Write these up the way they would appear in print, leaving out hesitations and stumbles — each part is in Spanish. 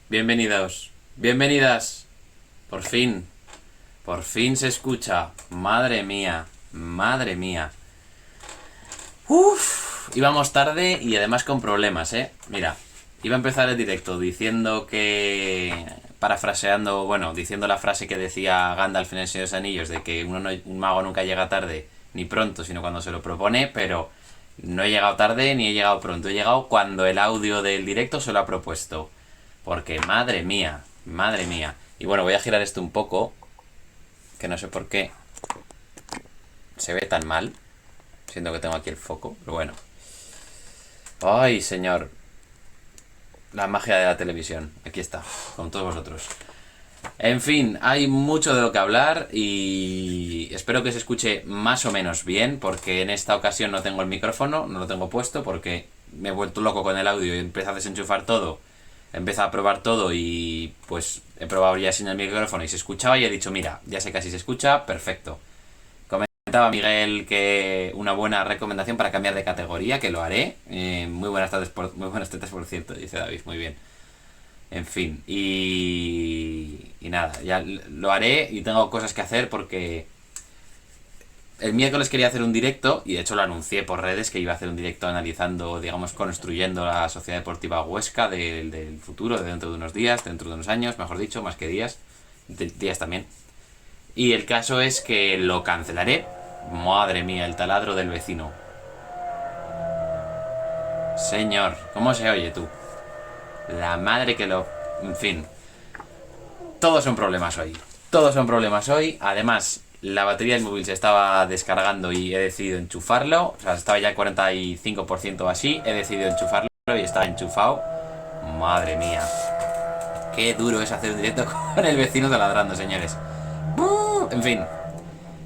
Bienvenidos, bienvenidas. Por fin se escucha. Madre mía, madre mía. Uf, íbamos tarde y además con problemas, ¿eh? Mira, iba a empezar el directo diciendo que... Parafraseando, bueno, diciendo la frase que decía Gandalf en El Señor de los Anillos de que un mago nunca llega tarde ni pronto, sino cuando se lo propone, pero no he llegado tarde ni he llegado pronto. He llegado cuando el audio del directo se lo ha propuesto. Porque madre mía, madre mía. Y bueno, voy a girar esto un poco, que no sé por qué se ve tan mal, siendo que tengo aquí el foco, pero bueno. Ay, señor. La magia de la televisión. Aquí está, con todos vosotros. En fin, hay mucho de lo que hablar y espero que se escuche más o menos bien, porque en esta ocasión no tengo el micrófono, no lo tengo puesto, porque me he vuelto loco con el audio y empiezo a desenchufar todo. Empiezo a probar todo y pues he probado ya sin el micrófono y se escuchaba y he dicho, mira, ya sé que así se escucha, perfecto. Comentaba Miguel que una buena recomendación para cambiar de categoría, que lo haré. Muy buenas tardes por cierto, dice David, muy bien. En fin, y nada, ya lo haré y tengo cosas que hacer porque el miércoles quería hacer un directo y de hecho lo anuncié por redes que iba a hacer un directo analizando, digamos, construyendo la Sociedad Deportiva Huesca del futuro, de dentro de unos días, dentro de unos años, mejor dicho, más que días, días también. Y el caso es que lo cancelaré. Madre mía, el taladro del vecino. Señor, ¿cómo se oye tú? La madre que lo... En fin, todos son problemas hoy. Todos son problemas hoy. Además, la batería del móvil se estaba descargando y he decidido enchufarlo. O sea, estaba ya al 45% o así. He decidido enchufarlo y está enchufado. Madre mía. Qué duro es hacer un directo con el vecino taladrando, señores. En fin,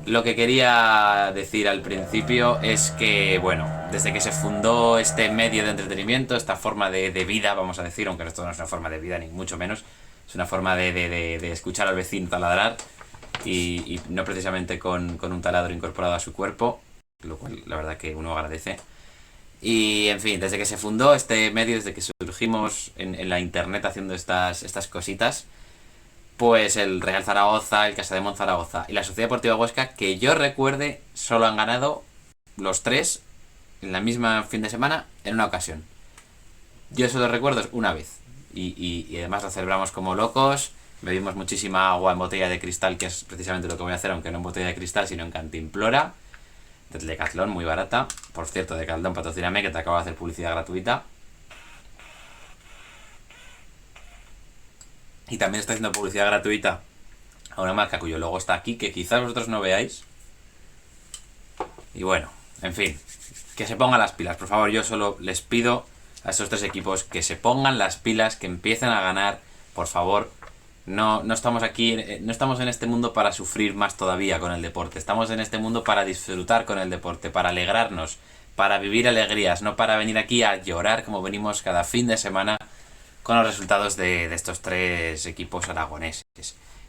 lo que quería decir al principio es que, bueno, desde que se fundó este medio de entretenimiento, esta forma de vida, vamos a decir, aunque esto no es una forma de vida, ni mucho menos, es una forma de escuchar al vecino taladrar y no precisamente con un taladro incorporado a su cuerpo, lo cual la verdad que uno agradece. Y en fin, desde que se fundó este medio, desde que surgimos en la internet haciendo estas cositas, pues el Real Zaragoza, el Casa de Zaragoza y la Sociedad Deportiva Huesca, que yo recuerde, solo han ganado los tres en la misma fin de semana en una ocasión. Yo solo recuerdo una vez. Y además lo celebramos como locos. Bebimos muchísima agua en botella de cristal, que es precisamente lo que voy a hacer, aunque no en botella de cristal, sino en cantimplora. Del Decathlon, muy barata. Por cierto, Decathlon, patrocíname, que te acabo de hacer publicidad gratuita. Y también está haciendo publicidad gratuita a una marca cuyo logo está aquí, que quizás vosotros no veáis. Y bueno, en fin, que se pongan las pilas, por favor. Yo solo les pido a esos tres equipos que se pongan las pilas, que empiecen a ganar, por favor. No estamos aquí, no estamos en este mundo para sufrir más todavía con el deporte. Estamos en este mundo para disfrutar con el deporte, para alegrarnos, para vivir alegrías, no para venir aquí a llorar como venimos cada fin de semana con los resultados de estos tres equipos aragoneses.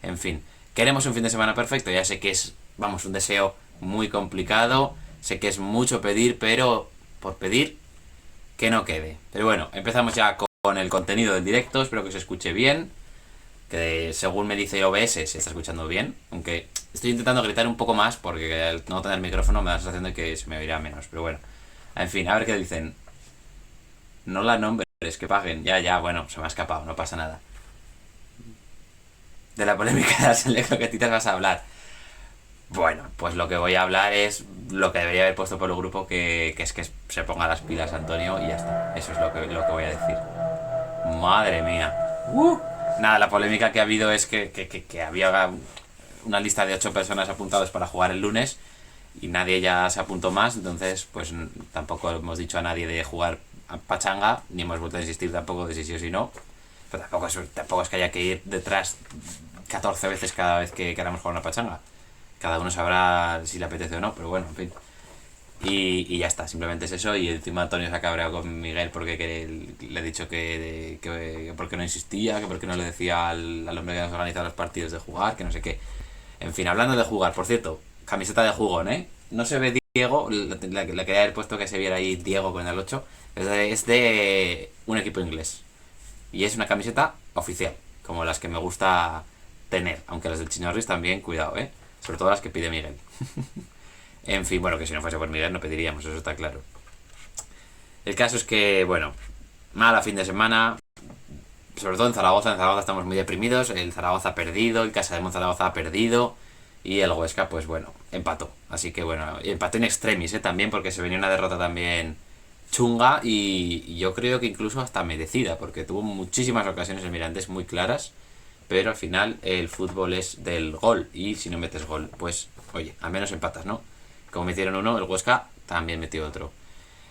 En fin, queremos un fin de semana perfecto. Ya sé que es, vamos, un deseo muy complicado. Sé que es mucho pedir, pero por pedir que no quede. Pero bueno, empezamos ya con el contenido del directo. Espero que se escuche bien. Que según me dice OBS se está escuchando bien. Aunque estoy intentando gritar un poco más porque al no tener micrófono me da la sensación de que se me oirá menos. Pero bueno, en fin, a ver qué dicen. No la nombres, que paguen. Ya, bueno, se me ha escapado, no pasa nada. De la polémica de las electrocretitas vas a hablar. Bueno, pues lo que voy a hablar es lo que debería haber puesto por el grupo, que es que se ponga las pilas Antonio y ya está. Eso es lo que voy a decir. Madre mía. Nada, la polémica que ha habido es que había una lista de 8 personas apuntadas para jugar el lunes y nadie ya se apuntó más, entonces pues tampoco hemos dicho a nadie de jugar a pachanga, ni hemos vuelto a insistir tampoco de si sí o si no, pero tampoco es que haya que ir detrás 14 veces cada vez que queramos jugar una pachanga. Cada uno sabrá si le apetece o no, pero bueno, en fin. Y ya está, simplemente es eso. Y encima Antonio se ha cabreado con Miguel porque le he dicho que porque no insistía, que porque no le decía al hombre que nos organiza los partidos de jugar, que no sé qué. En fin, hablando de jugar, por cierto, camiseta de jugón, ¿eh? No se ve Diego, le quería haber puesto que se viera ahí Diego con el 8. Es de un equipo inglés. Y es una camiseta oficial, como las que me gusta tener. Aunque las del Chinorris también, cuidado, ¿eh? Sobre todo las que pide Miguel. En fin, bueno, que si no fuese por Miguel no pediríamos, eso está claro. El caso es que, bueno, mala fin de semana. Sobre todo en Zaragoza. En Zaragoza estamos muy deprimidos. El Zaragoza ha perdido, el Casa de Zaragoza ha perdido. Y el Huesca, pues bueno, empató. Así que bueno, empató en extremis, también, porque se venía una derrota también chunga y yo creo que incluso hasta merecida, porque tuvo muchísimas ocasiones el Mirandés muy claras, pero al final el fútbol es del gol y si no metes gol, pues oye, al menos empatas, ¿no? Como metieron uno, el Huesca también metió otro.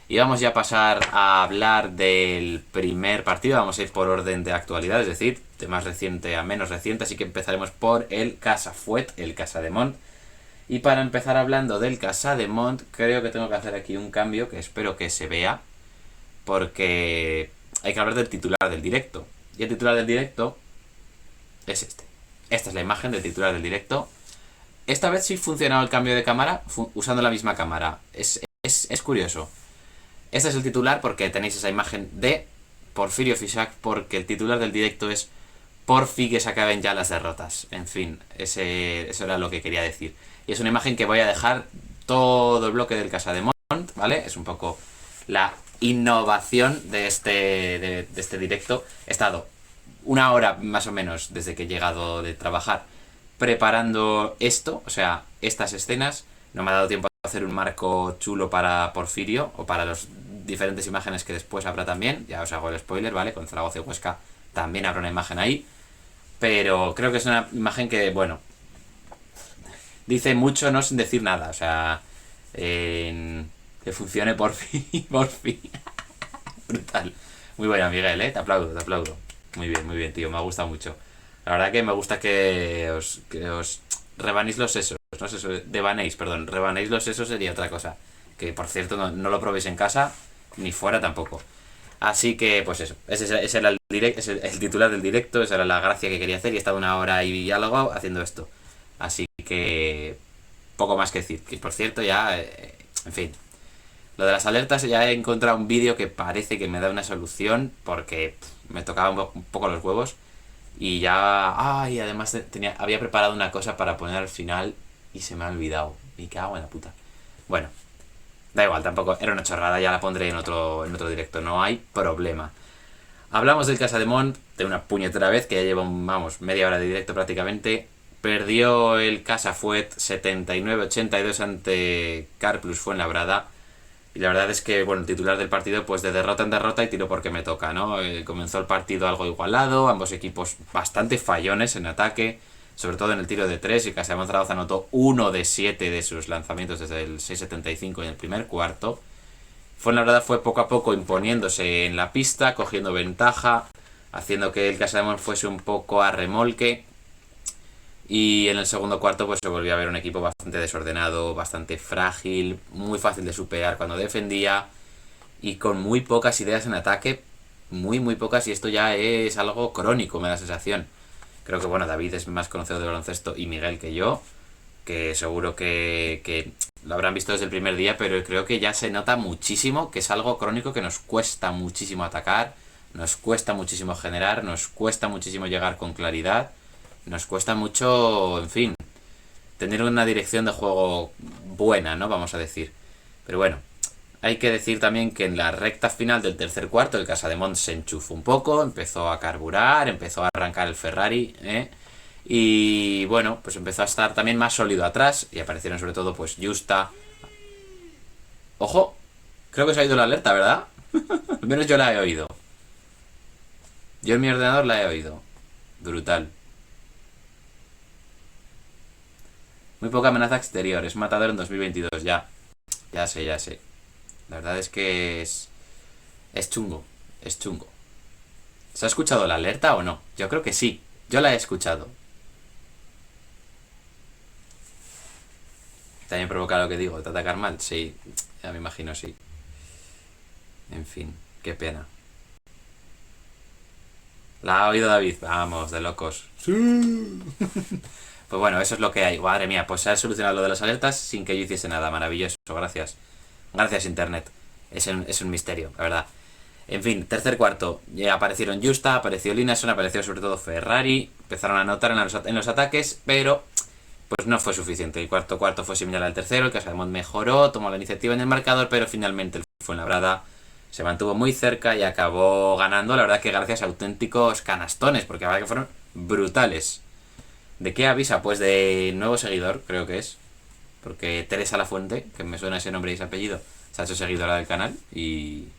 Y vamos ya a pasar a hablar del primer partido. Vamos a ir por orden de actualidad, es decir, de más reciente a menos reciente. Así que empezaremos por el Casafuet, el Casademont. Y para empezar hablando del Casademont, creo que tengo que hacer aquí un cambio que espero que se vea. Porque hay que hablar del titular del directo. Y el titular del directo es este. Esta es la imagen del titular del directo. Esta vez sí ha funcionado el cambio de cámara usando la misma cámara. Es curioso. Este es el titular porque tenéis esa imagen de Porfirio Fisac, porque el titular del directo es Porfi que se acaben ya las derrotas. En fin, eso era lo que quería decir. Y es una imagen que voy a dejar todo el bloque del Casademont, ¿vale? Es un poco la innovación de este directo. He estado una hora más o menos desde que he llegado de trabajar preparando esto, o sea, estas escenas. No me ha dado tiempo a hacer un marco chulo para Porfirio o para las diferentes imágenes que después habrá también. Ya os hago el spoiler, ¿vale? Con Zaragoza y Huesca también habrá una imagen ahí. Pero creo que es una imagen que, bueno, dice mucho no sin decir nada. O sea, que funcione por fin, por fin. Brutal. Muy buena, Miguel, ¿eh? Te aplaudo, te aplaudo. Muy bien, tío, me ha gustado mucho. La verdad que me gusta que os rebanéis los sesos. No sé, devanéis, perdón. Rebanéis los sesos sería otra cosa. Que por cierto no lo probéis en casa, ni fuera tampoco. Así que, pues eso. Ese era el titular del directo, esa era la gracia que quería hacer y he estado una hora y algo haciendo esto. Así que, poco más que decir. Que por cierto, ya, en fin. Lo de las alertas, ya he encontrado un vídeo que parece que me da una solución porque me tocaba un poco los huevos. Y ya. Ay, además había preparado una cosa para poner al final y se me ha olvidado. Me cago en la puta. Bueno, da igual, tampoco. Era una chorrada, ya la pondré en otro directo, no hay problema. Hablamos del Casademont de una puñetera vez, que ya lleva, vamos, media hora de directo prácticamente. Perdió el Casafuet 79-82 ante Carplus Fuenlabrada. Y la verdad es que, bueno, el titular del partido, pues de derrota en derrota y tiro porque me toca, ¿no? Comenzó el partido algo igualado, ambos equipos bastante fallones en ataque, sobre todo en el tiro de 3, y Casademont Zaragoza anotó 1 de 7 de sus lanzamientos desde el 6.75 en el primer cuarto. Fuenlabrada fue poco a poco imponiéndose en la pista, cogiendo ventaja, haciendo que el Casademont fuese un poco a remolque. Y en el segundo cuarto pues se volvió a ver un equipo bastante desordenado, bastante frágil, muy fácil de superar cuando defendía y con muy pocas ideas en ataque, muy pocas, y esto ya es algo crónico, me da la sensación. Creo que bueno, David es más conocedor de baloncesto y Miguel que yo, que seguro que lo habrán visto desde el primer día, pero creo que ya se nota muchísimo que es algo crónico, que nos cuesta muchísimo atacar, nos cuesta muchísimo generar, nos cuesta muchísimo llegar con claridad. Nos cuesta mucho, en fin, tener una dirección de juego buena, ¿no? Vamos a decir. Pero bueno, hay que decir también que en la recta final del tercer cuarto el Casademont se enchufó un poco, empezó a carburar, empezó a arrancar el Ferrari, ¿eh? Y bueno, pues empezó a estar también más sólido atrás y aparecieron sobre todo pues Justa. ¡Ojo! Creo que se ha ido la alerta, ¿verdad? Al menos yo la he oído. Yo en mi ordenador la he oído. Brutal. Muy poca amenaza exterior, es matador en 2022, ya. Ya sé. La verdad es que es chungo, es chungo. ¿Se ha escuchado la alerta o no? Yo creo que sí, yo la he escuchado. ¿También provoca lo que digo? ¿Te atacar mal? Sí, ya me imagino, sí. En fin, qué pena. La ha oído David, vamos, de locos. Sí. Pues bueno, eso es lo que hay. Madre mía, pues se ha solucionado lo de las alertas sin que yo hiciese nada. Maravilloso, gracias. Gracias, Internet. Es un misterio, la verdad. En fin, tercer cuarto, ya aparecieron Justa, apareció Lineson, apareció sobre todo Ferrari, empezaron a anotar en los ataques, pero pues no fue suficiente. El cuarto fue similar al tercero, el Casademont mejoró, tomó la iniciativa en el marcador, pero finalmente el Fuenlabrada se mantuvo muy cerca y acabó ganando, la verdad que gracias a auténticos canastones, porque la verdad que fueron brutales. ¿De qué avisa? Pues de nuevo seguidor, creo que es, porque Teresa Lafuente, que me suena ese nombre y ese apellido, se ha hecho seguidora del canal y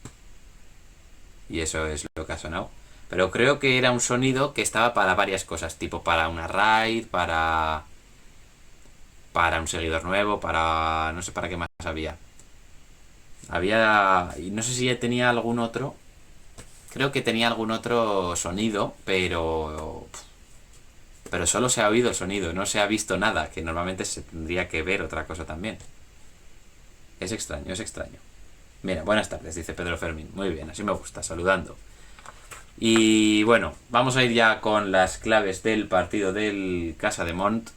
eso es lo que ha sonado. Pero creo que era un sonido que estaba para varias cosas, tipo para una raid, para un seguidor nuevo, para no sé para qué más había. Había y no sé si tenía algún otro. Creo que tenía algún otro sonido, pero solo se ha oído el sonido, no se ha visto nada, que normalmente se tendría que ver otra cosa también. Es extraño, es extraño. Mira, buenas tardes, dice Pedro Fermín. Muy bien, así me gusta, saludando. Y bueno, vamos a ir ya con las claves del partido del Casademont.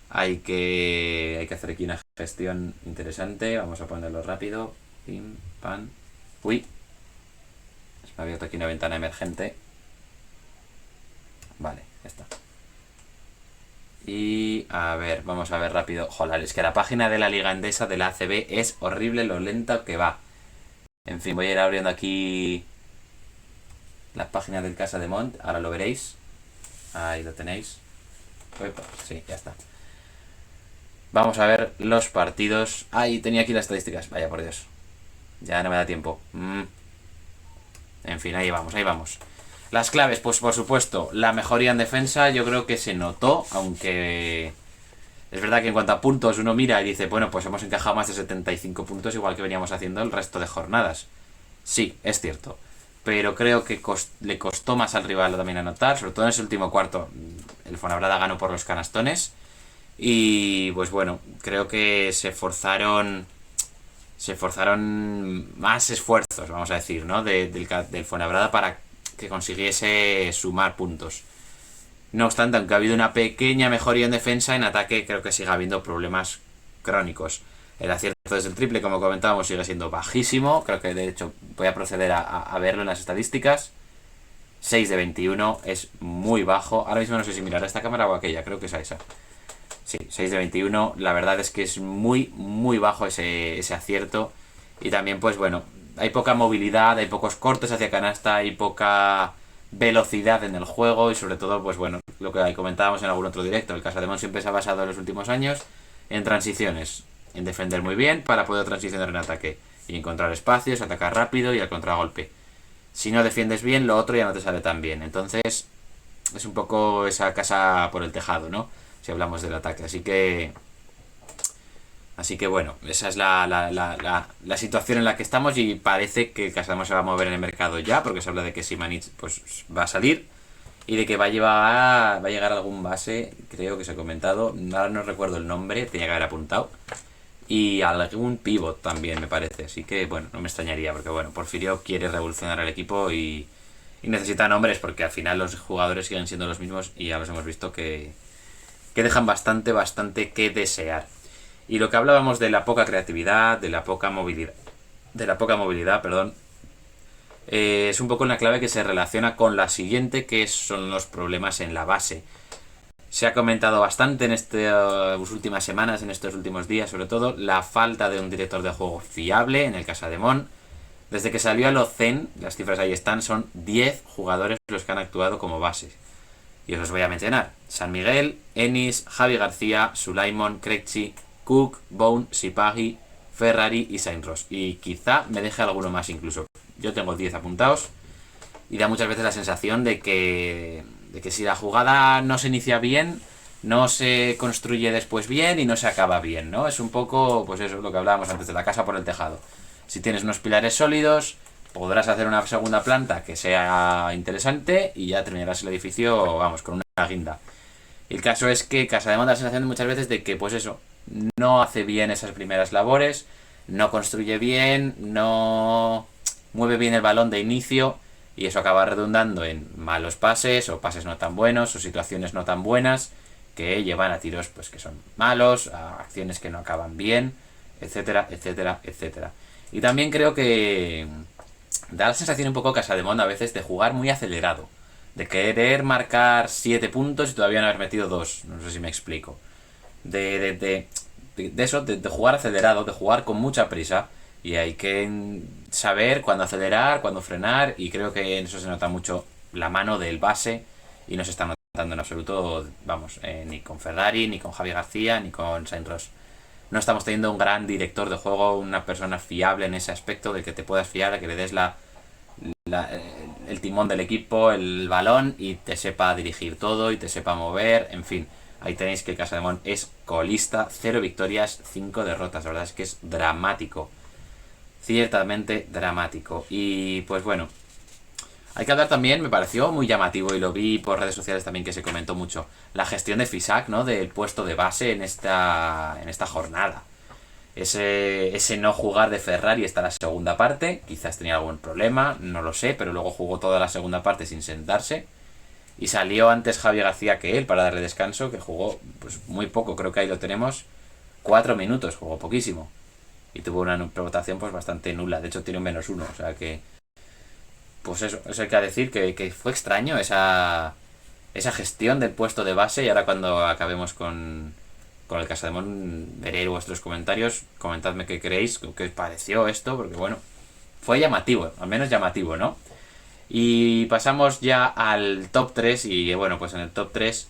Hay que hacer aquí una gestión interesante. Vamos a ponerlo rápido. Pim, pam. Uy, se me ha abierto aquí una ventana emergente. Vale, ya está. Y a ver, vamos a ver rápido. Joder, es que la página de la Liga Endesa de la ACB es horrible lo lenta que va. En fin, voy a ir abriendo aquí la página del Casademont. Ahora lo veréis. Ahí lo tenéis. Uepa, sí, ya está. Vamos a ver los partidos. Ahí tenía aquí las estadísticas. Vaya por Dios. Ya no me da tiempo. En fin, ahí vamos, ahí vamos. Las claves, pues por supuesto, la mejoría en defensa yo creo que se notó, aunque es verdad que en cuanto a puntos uno mira y dice, bueno, pues hemos encajado más de 75 puntos igual que veníamos haciendo el resto de jornadas. Sí, es cierto. Pero creo que le costó más al rival también anotar, sobre todo en ese último cuarto. El Fuenlabrada ganó por los canastones. Y pues bueno, creo que se forzaron más esfuerzos, vamos a decir, ¿no? Del Fuenlabrada para que consiguiese sumar puntos. No obstante, aunque ha habido una pequeña mejoría en defensa, en ataque creo que sigue habiendo problemas crónicos. El acierto desde el triple, como comentábamos, sigue siendo bajísimo. Creo que de hecho voy a proceder a verlo en las estadísticas. 6 de 21 es muy bajo. Ahora mismo no sé si mirar a esta cámara o aquella, creo que es a esa. Sí, 6 de 21. La verdad es que es muy, muy bajo ese acierto. Y también, pues bueno, hay poca movilidad, hay pocos cortes hacia canasta, hay poca velocidad en el juego y sobre todo, pues bueno, lo que comentábamos en algún otro directo. El Casademont siempre se ha basado en los últimos años en transiciones, en defender muy bien para poder transicionar en ataque y encontrar espacios, atacar rápido y al contragolpe. Si no defiendes bien, lo otro ya no te sale tan bien. Entonces, es un poco esa casa por el tejado, ¿no? Si hablamos del ataque. Así que bueno, esa es la situación en la que estamos y parece que Casademont se va a mover en el mercado ya, porque se habla de que Simanic pues, va a salir y de que va a llegar algún base, creo que se ha comentado, ahora no recuerdo el nombre, tenía que haber apuntado, y algún pivot también me parece, así que bueno, no me extrañaría, porque bueno, Porfirio quiere revolucionar el equipo y necesita nombres, porque al final los jugadores siguen siendo los mismos y ya los hemos visto que dejan bastante que desear. Y lo que hablábamos de la poca creatividad, de la poca movilidad, perdón, es un poco una clave que se relaciona con la siguiente, que son los problemas en la base. Se ha comentado bastante en estas últimas semanas, en estos últimos días, sobre todo, la falta de un director de juego fiable en el Casademont. Desde que salió a Locen, las cifras ahí están, son 10 jugadores los que han actuado como base. Y os voy a mencionar: San Miguel, Ennis, Javi García, Sulaimon, Krejci, Cook, Bone, Sipagi, Ferrari y Sainz-Ross. Y quizá me deje alguno más incluso. Yo tengo 10 apuntados y da muchas veces la sensación de que si la jugada no se inicia bien, no se construye después bien y no se acaba bien, ¿no? Es un poco, pues eso, lo que hablábamos antes de la casa por el tejado. Si tienes unos pilares sólidos, podrás hacer una segunda planta que sea interesante y ya terminarás el edificio, vamos, con una guinda. Y el caso es que Casademont da la sensación muchas veces de que, pues eso, no hace bien esas primeras labores, no construye bien, no mueve bien el balón de inicio y eso acaba redundando en malos pases o pases no tan buenos o situaciones no tan buenas que llevan a tiros pues que son malos, a acciones que no acaban bien, etcétera, etcétera, etcétera. Y también creo que Da la sensación un poco Casademont a veces de jugar muy acelerado. De querer marcar 7 puntos y todavía no haber metido 2. No sé si me explico. De eso, de jugar acelerado, de jugar con mucha prisa. Y hay que saber cuándo acelerar, cuándo frenar. Y creo que en eso se nota mucho la mano del base. Y no se está notando en absoluto, vamos, ni con Ferrari, ni con Javi García, ni con Sainz Ross. No estamos teniendo un gran director de juego, una persona fiable en ese aspecto, de que te puedas fiar, de que le des la, el timón del equipo, el balón y te sepa dirigir todo y te sepa mover, en fin. Ahí tenéis que el Casademont es colista, 0 victorias, 5 derrotas. La verdad es que es dramático. Ciertamente dramático. Y pues bueno, hay que hablar también, me pareció muy llamativo y lo vi por redes sociales también que se comentó mucho, la gestión de Fisac, ¿no? Del puesto de base en esta jornada. Ese no jugar de Ferrari hasta la segunda parte, quizás tenía algún problema, no lo sé, pero luego jugó toda la segunda parte sin sentarse. Y salió antes Javier García que él para darle descanso, que jugó pues muy poco, creo que ahí lo tenemos, 4 minutos, jugó poquísimo. Y tuvo una votación pues bastante nula, de hecho tiene un -1, o sea que... Pues eso hay que decir que fue extraño esa gestión del puesto de base y ahora cuando acabemos con el Casademont veré vuestros comentarios, comentadme qué creéis, qué os pareció esto, porque bueno, fue llamativo, al menos llamativo, ¿no? Y pasamos ya al top 3 y bueno, pues en el top 3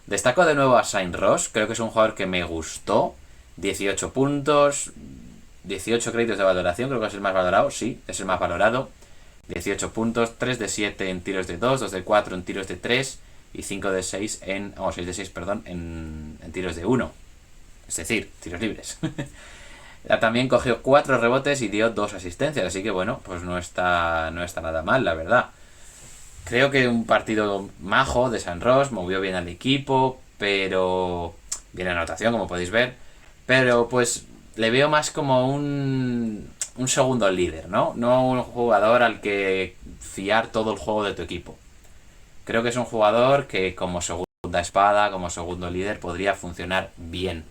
destaco de nuevo a Sainz Ross, creo que es un jugador que me gustó, 18 puntos, 18 créditos de valoración, creo que es el más valorado, sí, es el más valorado, 18 puntos, 3 de 7 en tiros de 2, 2 de 4 en tiros de 3 y 5 de 6 en... 6 de 6, perdón, en tiros de 1. Es decir, tiros libres. También cogió 4 rebotes y dio 2 asistencias, así que bueno, pues no está nada mal, la verdad. Creo que un partido majo de San Ross, movió bien al equipo, pero... Bien en anotación, como podéis ver. Pero pues le veo más como un segundo líder, ¿no? No un jugador al que fiar todo el juego de tu equipo. Creo que es un jugador que como segunda espada, como segundo líder, podría funcionar bien.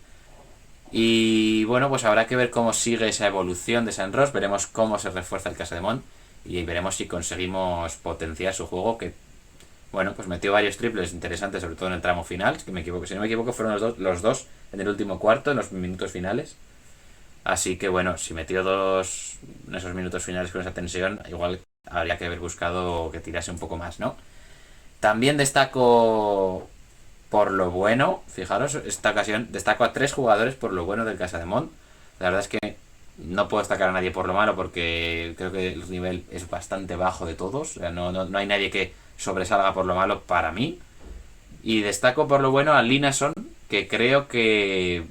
Y bueno, pues habrá que ver cómo sigue esa evolución de San Ross, veremos cómo se refuerza el Casademont y veremos si conseguimos potenciar su juego, que bueno, pues metió varios triples interesantes, sobre todo en el tramo final, que si no me equivoco fueron los dos en el último cuarto, en los minutos finales. Así que bueno, si metió 2 en esos minutos finales con esa tensión, igual habría que haber buscado que tirase un poco más, ¿no? También destaco por lo bueno, fijaros, esta ocasión destaco a 3 jugadores por lo bueno del Casademont. La verdad es que no puedo destacar a nadie por lo malo porque creo que el nivel es bastante bajo de todos. O sea, no hay nadie que sobresalga por lo malo para mí. Y destaco por lo bueno a Linason, que creo que...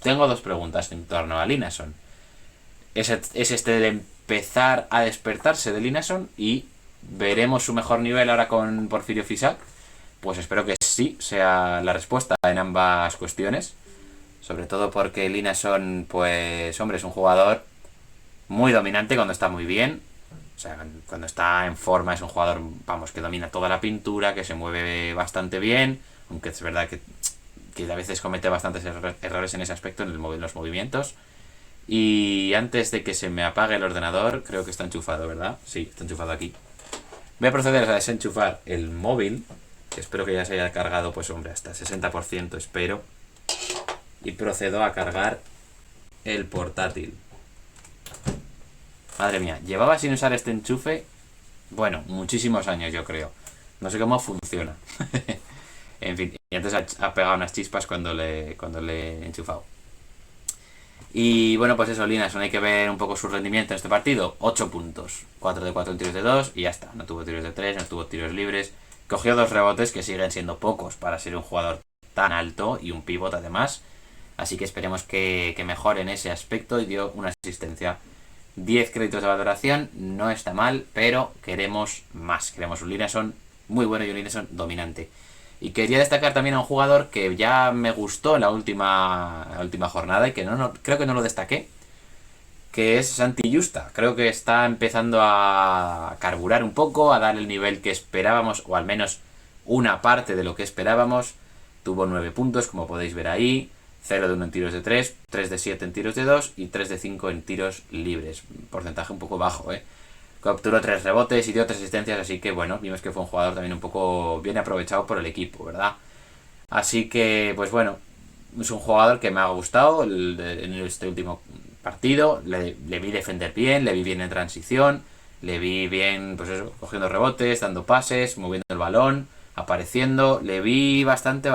Tengo 2 preguntas en torno a Linason. ¿Es este de empezar a despertarse de Linason y veremos su mejor nivel ahora con Porfirio Fisac? Pues espero que sí sea la respuesta en ambas cuestiones. Sobre todo porque Linason, pues, hombre, es un jugador muy dominante cuando está muy bien. O sea, cuando está en forma es un jugador, vamos, que domina toda la pintura, que se mueve bastante bien. Aunque es verdad que a veces comete bastantes errores en ese aspecto, en los movimientos. Y antes de que se me apague el ordenador, creo que está enchufado, ¿verdad? Sí, está enchufado aquí. Voy a proceder a desenchufar el móvil, que espero que ya se haya cargado, pues hombre, hasta 60% espero. Y procedo a cargar el portátil. Madre mía, llevaba sin usar este enchufe, bueno, muchísimos años yo creo. No sé cómo funciona. En fin, y antes ha pegado unas chispas cuando le he enchufado. Y bueno, pues eso, Linason, hay que ver un poco su rendimiento en este partido. 8 puntos, 4 de 4 en tiros de 2 y ya está. No tuvo tiros de 3, no tuvo tiros libres. Cogió 2 rebotes que siguen siendo pocos para ser un jugador tan alto y un pívot además. Así que esperemos que mejore en ese aspecto y dio una asistencia. 10 créditos de valoración, no está mal, pero queremos más. Queremos un Linason muy bueno y un Linason dominante. Y quería destacar también a un jugador que ya me gustó en la última jornada y que creo que no lo destaqué, que es Santi Justa. Creo que está empezando a carburar un poco, a dar el nivel que esperábamos, o al menos una parte de lo que esperábamos. Tuvo 9 puntos, como podéis ver ahí, 0 de 1 en tiros de 3, 3 de 7 en tiros de 2 y 3 de 5 en tiros libres. Porcentaje un poco bajo, ¿eh? capturó 3 rebotes y dio 3 asistencias, así que bueno, vimos que fue un jugador también un poco bien aprovechado por el equipo, ¿verdad? Así que, pues bueno, es un jugador que me ha gustado en este último partido. Le vi defender bien, le vi bien en transición, le vi bien, pues eso, cogiendo rebotes, dando pases, moviendo el balón, apareciendo. Le vi bastante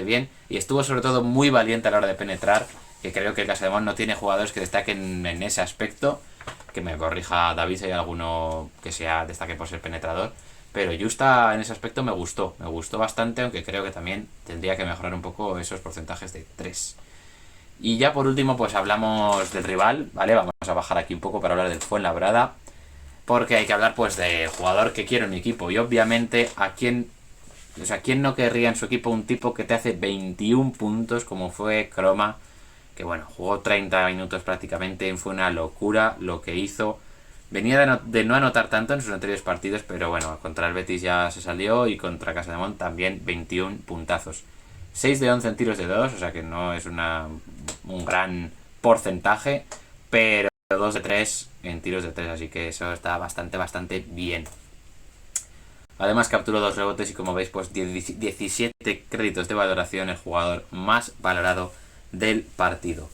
bien y estuvo sobre todo muy valiente a la hora de penetrar, que creo que el Casademón no tiene jugadores que destaquen en ese aspecto. Que me corrija David si hay alguno que sea destaque por ser penetrador. Pero Justa en ese aspecto me gustó bastante, aunque creo que también tendría que mejorar un poco esos porcentajes de 3. Y ya por último pues hablamos del rival, ¿vale? Vamos a bajar aquí un poco para hablar del Fuenlabrada, porque hay que hablar pues del jugador que quiero en mi equipo. Y obviamente ¿quién no querría en su equipo un tipo que te hace 21 puntos como fue Croma? Que bueno, jugó 30 minutos prácticamente, fue una locura lo que hizo. Venía de no anotar tanto en sus anteriores partidos, pero bueno, contra el Betis ya se salió y contra Casademont también 21 puntazos. 6 de 11 en tiros de 2, o sea que no es un gran porcentaje, pero 2 de 3 en tiros de 3, así que eso está bastante bien. Además capturó 2 rebotes y como veis pues 17 créditos de valoración, el jugador más valorado del partido.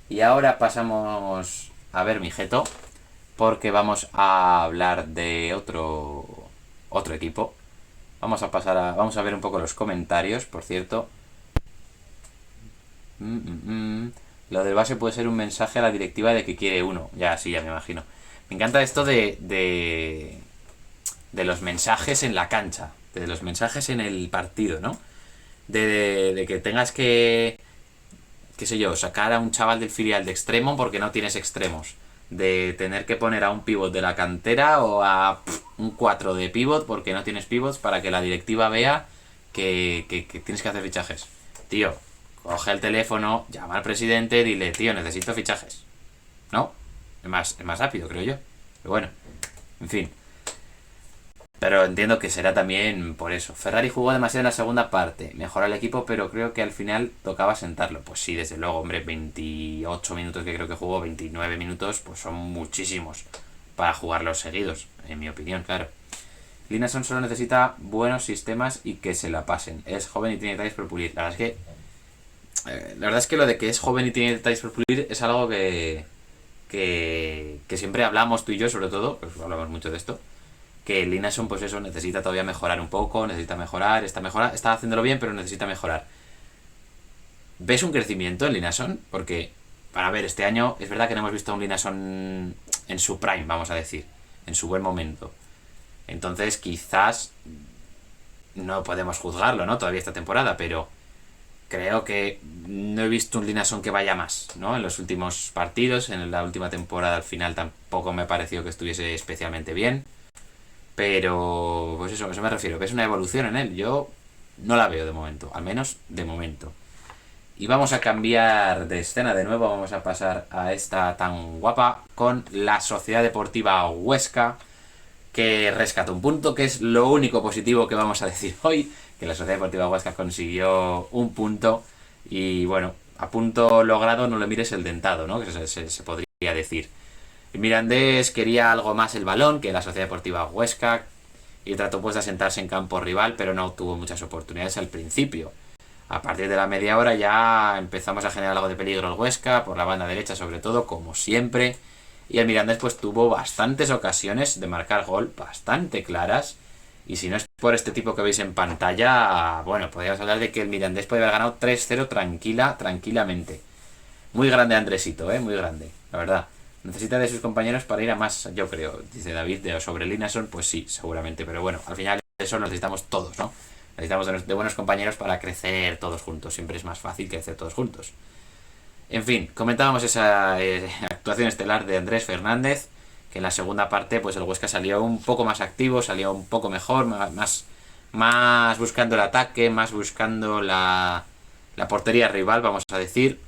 Y ahora pasamos a ver mi Geto, porque vamos a hablar de otro equipo. Vamos a ver un poco los comentarios, por cierto. Lo del base puede ser un mensaje a la directiva de que quiere uno. Ya, sí, ya me imagino. Me encanta esto de los mensajes en la cancha, de los mensajes en el partido, ¿no? De que tengas que, qué sé yo, sacar a un chaval del filial de extremo porque no tienes extremos. De tener que poner a un pivot de la cantera o a un 4 de pivot porque no tienes pivots para que la directiva vea que tienes que hacer fichajes. Tío, coge el teléfono, llama al presidente, dile, tío, necesito fichajes. ¿No? Es más rápido, creo yo. Pero bueno, en fin. Pero entiendo que será también por eso. Ferrari jugó demasiado en la segunda parte. Mejoró el equipo, pero creo que al final tocaba sentarlo. Pues sí, desde luego, hombre, 28 minutos que creo que jugó, 29 minutos, pues son muchísimos para jugarlos seguidos, en mi opinión, claro. Lineson solo necesita buenos sistemas y que se la pasen. Es joven y tiene detalles por pulir. La verdad es que lo de que es joven y tiene detalles por pulir es algo que siempre hablamos tú y yo, sobre todo, pues hablamos mucho de esto, que Lineson pues eso necesita todavía mejorar un poco, necesita mejorar, está haciéndolo bien, pero necesita mejorar. ¿Ves un crecimiento en Lineson? Porque, para ver, este año es verdad que no hemos visto a un Lineson en su prime, vamos a decir, en su buen momento. Entonces quizás no podemos juzgarlo, ¿no? Todavía esta temporada, pero creo que no he visto un Lineson que vaya más, ¿no? En los últimos partidos, en la última temporada al final tampoco me ha parecido que estuviese especialmente bien. Pero, pues eso me refiero, que es una evolución en él. Yo no la veo de momento, al menos de momento. Y vamos a cambiar de escena de nuevo, vamos a pasar a esta tan guapa con la Sociedad Deportiva Huesca, que rescata un punto, que es lo único positivo que vamos a decir hoy, que la Sociedad Deportiva Huesca consiguió un punto y bueno, a punto logrado no le mires el dentado, ¿no? Que se podría decir. El Mirandés quería algo más el balón que la Sociedad Deportiva Huesca y trató pues de asentarse en campo rival, pero no tuvo muchas oportunidades al principio. A partir de la media hora ya empezamos a generar algo de peligro el Huesca, por la banda derecha sobre todo, como siempre. Y el Mirandés pues tuvo bastantes ocasiones de marcar gol, bastante claras. Y si no es por este tipo que veis en pantalla, bueno, podríamos hablar de que el Mirandés puede haber ganado 3-0 tranquilamente. Muy grande Andresito, muy grande, la verdad. Necesita de sus compañeros para ir a más, yo creo, dice David, sobre Lineson, pues sí, seguramente, pero bueno, al final eso lo necesitamos todos, ¿no? Necesitamos de buenos compañeros para crecer todos juntos, siempre es más fácil crecer todos juntos. En fin, comentábamos esa actuación estelar de Andrés Fernández, que en la segunda parte pues el Huesca salió un poco más activo, salió un poco mejor, más buscando el ataque, más buscando la portería rival, vamos a decir,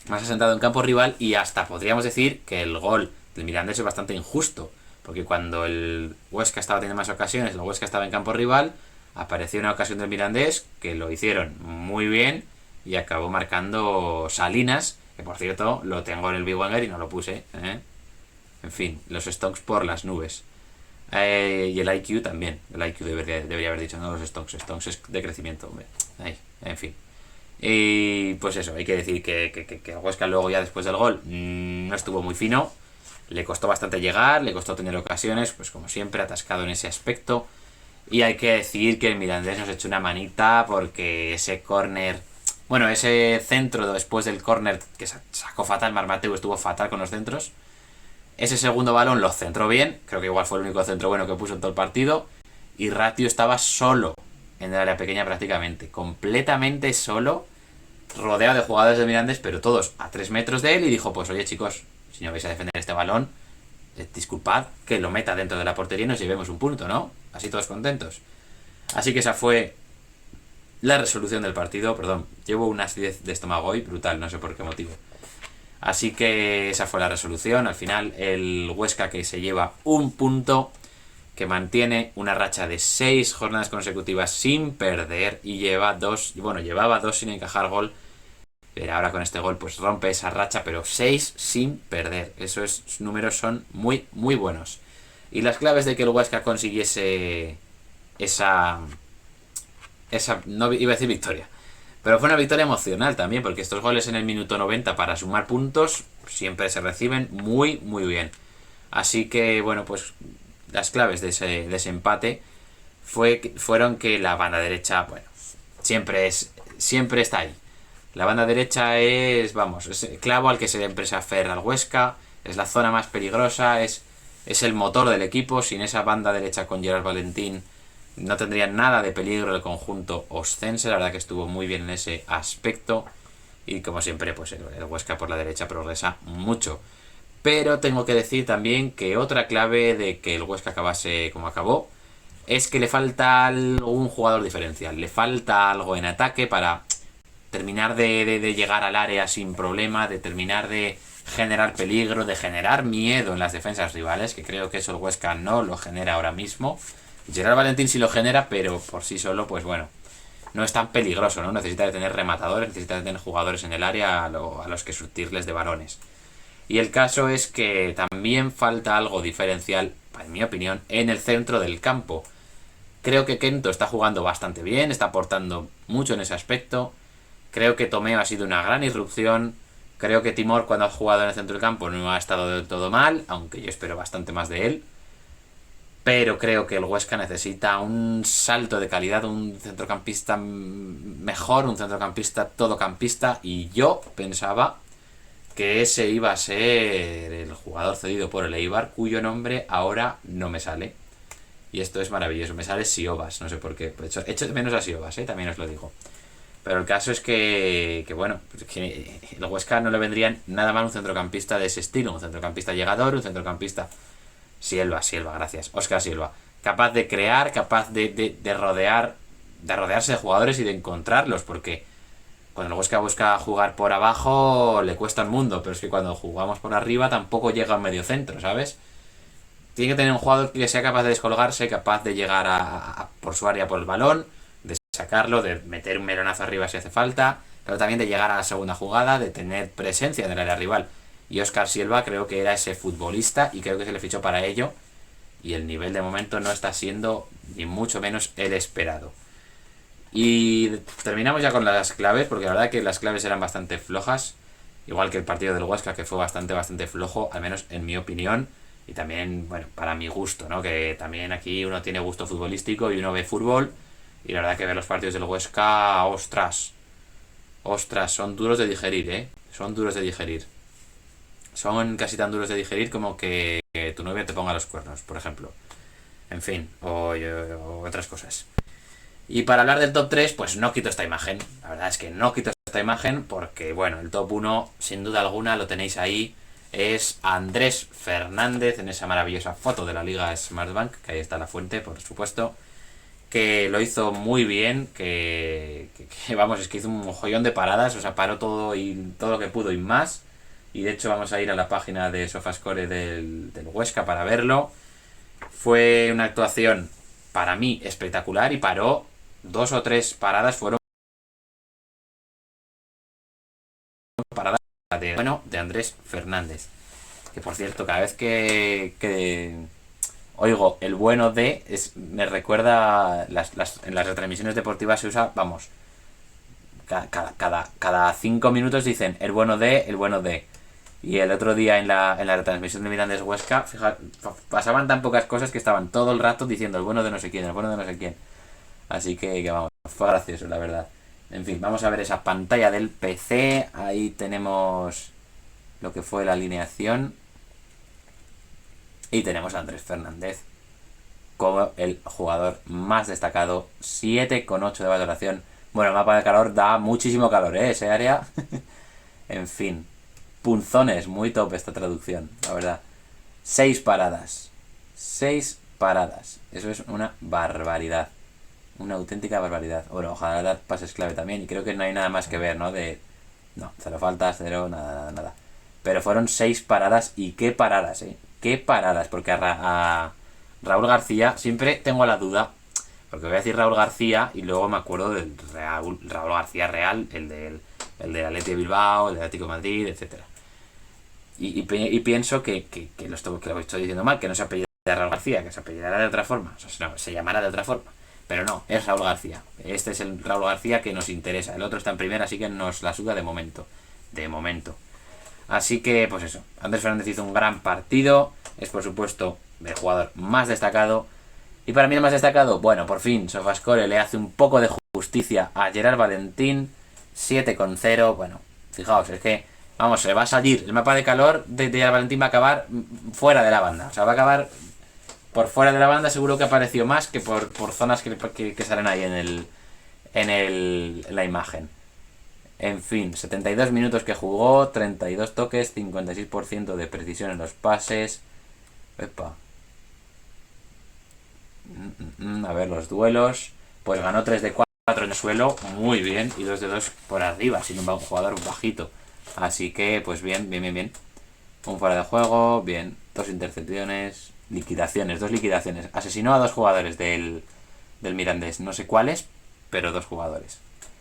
más asentado en campo rival, y hasta podríamos decir que el gol del Mirandés es bastante injusto, porque cuando el Huesca estaba teniendo más ocasiones, el Huesca estaba en campo rival, apareció una ocasión del Mirandés que lo hicieron muy bien y acabó marcando Salinas, que por cierto lo tengo en el Big Wenger y no lo puse, En fin, los stocks por las nubes. Y el IQ también. El IQ debería haber dicho, no los Stonks. Stonks es de crecimiento, hombre. Ay, en fin. Y pues eso, hay que decir que el Huesca luego ya después del gol no estuvo muy fino. Le costó bastante llegar, le costó tener ocasiones, pues como siempre, atascado en ese aspecto. Y hay que decir que el Mirandés nos echó una manita porque ese córner, bueno, ese centro después del córner que sacó fatal, Marmateu estuvo fatal con los centros. Ese segundo balón lo centró bien, creo que igual fue el único centro bueno que puso en todo el partido. Y Ratio estaba solo en el área pequeña prácticamente, completamente solo, rodeado de jugadores de Mirandés, pero todos a 3 metros de él. Y dijo, pues oye chicos, si no vais a defender este balón, disculpad que lo meta dentro de la portería y nos llevemos un punto, ¿no? Así todos contentos. Así que esa fue la resolución del partido. Perdón, llevo una acidez de estómago hoy brutal, no sé por qué motivo. Así que esa fue la resolución. Al final el Huesca, que se lleva un punto, que mantiene una racha de 6 jornadas consecutivas sin perder y llevaba dos sin encajar gol. Pero ahora con este gol pues rompe esa racha, pero 6 sin perder. Esos números son muy, muy buenos. Y las claves de que el Huesca consiguiese esa no iba a decir victoria, pero fue una victoria emocional también, porque estos goles en el minuto 90 para sumar puntos siempre se reciben muy, muy bien. Así que, bueno, pues las claves de ese empate fueron que la banda derecha, bueno, siempre está ahí. La banda derecha es el clavo al que siempre se aferra al Huesca, es la zona más peligrosa, es el motor del equipo. Sin esa banda derecha con Gerard Valentín no tendría nada de peligro el conjunto oscense. La verdad que estuvo muy bien en ese aspecto. Y como siempre, pues el Huesca por la derecha progresa mucho. Pero tengo que decir también que otra clave de que el Huesca acabase como acabó es que le falta algún jugador diferencial. Le falta algo en ataque para terminar de llegar al área sin problema, de terminar de generar peligro, de generar miedo en las defensas rivales, que creo que eso el Huesca no lo genera ahora mismo. Gerard Valentín sí lo genera, pero por sí solo, pues bueno, no es tan peligroso, ¿no? Necesita de tener rematadores, necesita de tener jugadores en el área a los que surtirles de balones. Y el caso es que también falta algo diferencial, en mi opinión, en el centro del campo. Creo que Kento está jugando bastante bien, está aportando mucho en ese aspecto. Creo que Tomeo ha sido una gran irrupción. Creo que Timor, cuando ha jugado en el centro del campo, no ha estado del todo mal, aunque yo espero bastante más de él. Pero creo que el Huesca necesita un salto de calidad, un centrocampista mejor, un centrocampista todocampista. Y yo pensaba que ese iba a ser el jugador cedido por el Eibar, cuyo nombre ahora no me sale. Y esto es maravilloso, me sale Siobas, no sé por qué. Echo de menos a Siobas, también os lo digo. Pero el caso es que bueno, que el Huesca no le vendría nada mal un centrocampista de ese estilo, un centrocampista llegador, un centrocampista Silva, gracias, Óscar Silva, capaz de crear, capaz de rodearse de jugadores y de encontrarlos, porque cuando el Huesca busca jugar por abajo le cuesta un mundo, pero es que cuando jugamos por arriba tampoco llega a un medio centro, ¿sabes? Tiene que tener un jugador que sea capaz de descolgarse, capaz de llegar por su área por el balón, de sacarlo, de meter un melonazo arriba si hace falta, pero también de llegar a la segunda jugada, de tener presencia en el área rival. Y Óscar Silva creo que era ese futbolista y creo que se le fichó para ello. Y el nivel de momento no está siendo ni mucho menos el esperado. Y terminamos ya con las claves, porque la verdad que las claves eran bastante flojas. Igual que el partido del Huesca, que fue bastante flojo, al menos en mi opinión. Y también, bueno, para mi gusto, ¿no? Que también aquí uno tiene gusto futbolístico y uno ve fútbol. Y la verdad que ver los partidos del Huesca, ostras. Ostras, son duros de digerir, ¿eh? Son duros de digerir. Son casi tan duros de digerir como que tu novia te ponga los cuernos, por ejemplo. En fin, o otras cosas. Y para hablar del top 3 pues no quito esta imagen. La verdad es que no quito esta imagen porque, bueno, el top 1 sin duda alguna, lo tenéis ahí. Es Andrés Fernández en esa maravillosa foto de la Liga Smartbank, que ahí está la fuente, por supuesto. Que lo hizo muy bien, vamos, es que hizo un joyón de paradas, o sea, paró todo lo que pudo y más. Y de hecho vamos a ir a la página de Sofascore del Huesca para verlo. Fue una actuación para mí espectacular y paró 2 o 3 paradas, fueron paradas de Andrés Fernández. Que por cierto, cada vez que oigo el bueno de, me recuerda, en las retransmisiones deportivas se usa, vamos, cada 5 minutos dicen el bueno de, el bueno de. Y el otro día en la retransmisión de Mirandés Huesca, fija, pasaban tan pocas cosas que estaban todo el rato diciendo el bueno de no sé quién, el bueno de no sé quién. Así que vamos, fue gracioso, la verdad. En fin, vamos a ver esa pantalla del PC. Ahí tenemos lo que fue la alineación. Y tenemos a Andrés Fernández como el jugador más destacado. 7,8 de valoración. Bueno, el mapa de calor da muchísimo calor, ¿eh? Ese área. En fin. Punzones, muy top esta traducción, la verdad. 6 paradas. 6 paradas. Eso es una barbaridad. Una auténtica barbaridad. Bueno, ojalá dar pases clave también. Y creo que no hay nada más que ver, ¿no? No, cero faltas, cero, nada, nada, nada. Pero fueron 6 paradas y qué paradas, ¿eh? Qué paradas. Porque a Raúl García siempre tengo la duda. Porque voy a decir Raúl García y luego me acuerdo del Raúl García Real, el del Atleti de Bilbao, el del Atlético de Madrid, etcétera. Y pienso que lo estoy diciendo mal, que no se apellida Raúl García, que se apellidara de otra forma, o sea, no, se llamará de otra forma. Pero no, es Raúl García. Este es el Raúl García que nos interesa. El otro está en primera, así que nos la suda de momento. De momento. Así que, pues eso. Andrés Fernández hizo un gran partido. Es, por supuesto, el jugador más destacado. Y para mí el más destacado, bueno, por fin, Sofascore le hace un poco de justicia a Gerard Valentín. 7,0. Bueno, fijaos, es que, vamos, se va a salir. El mapa de calor de Gerard Valentín va a acabar fuera de la banda. O sea, va a acabar por fuera de la banda. Seguro que apareció más que por zonas que salen ahí en la imagen. En fin, 72 minutos que jugó, 32 toques, 56% de precisión en los pases. Epa. A ver, los duelos. Pues ganó 3 de 4 en el suelo, muy bien. Y 2 de 2 por arriba, sin un jugador bajito. Así que, pues bien, bien, bien, bien. Un fuera de juego, bien. 2 intercepciones. Liquidaciones, 2 liquidaciones. Asesinó a 2 jugadores del Mirandés. No sé cuáles, pero 2 jugadores.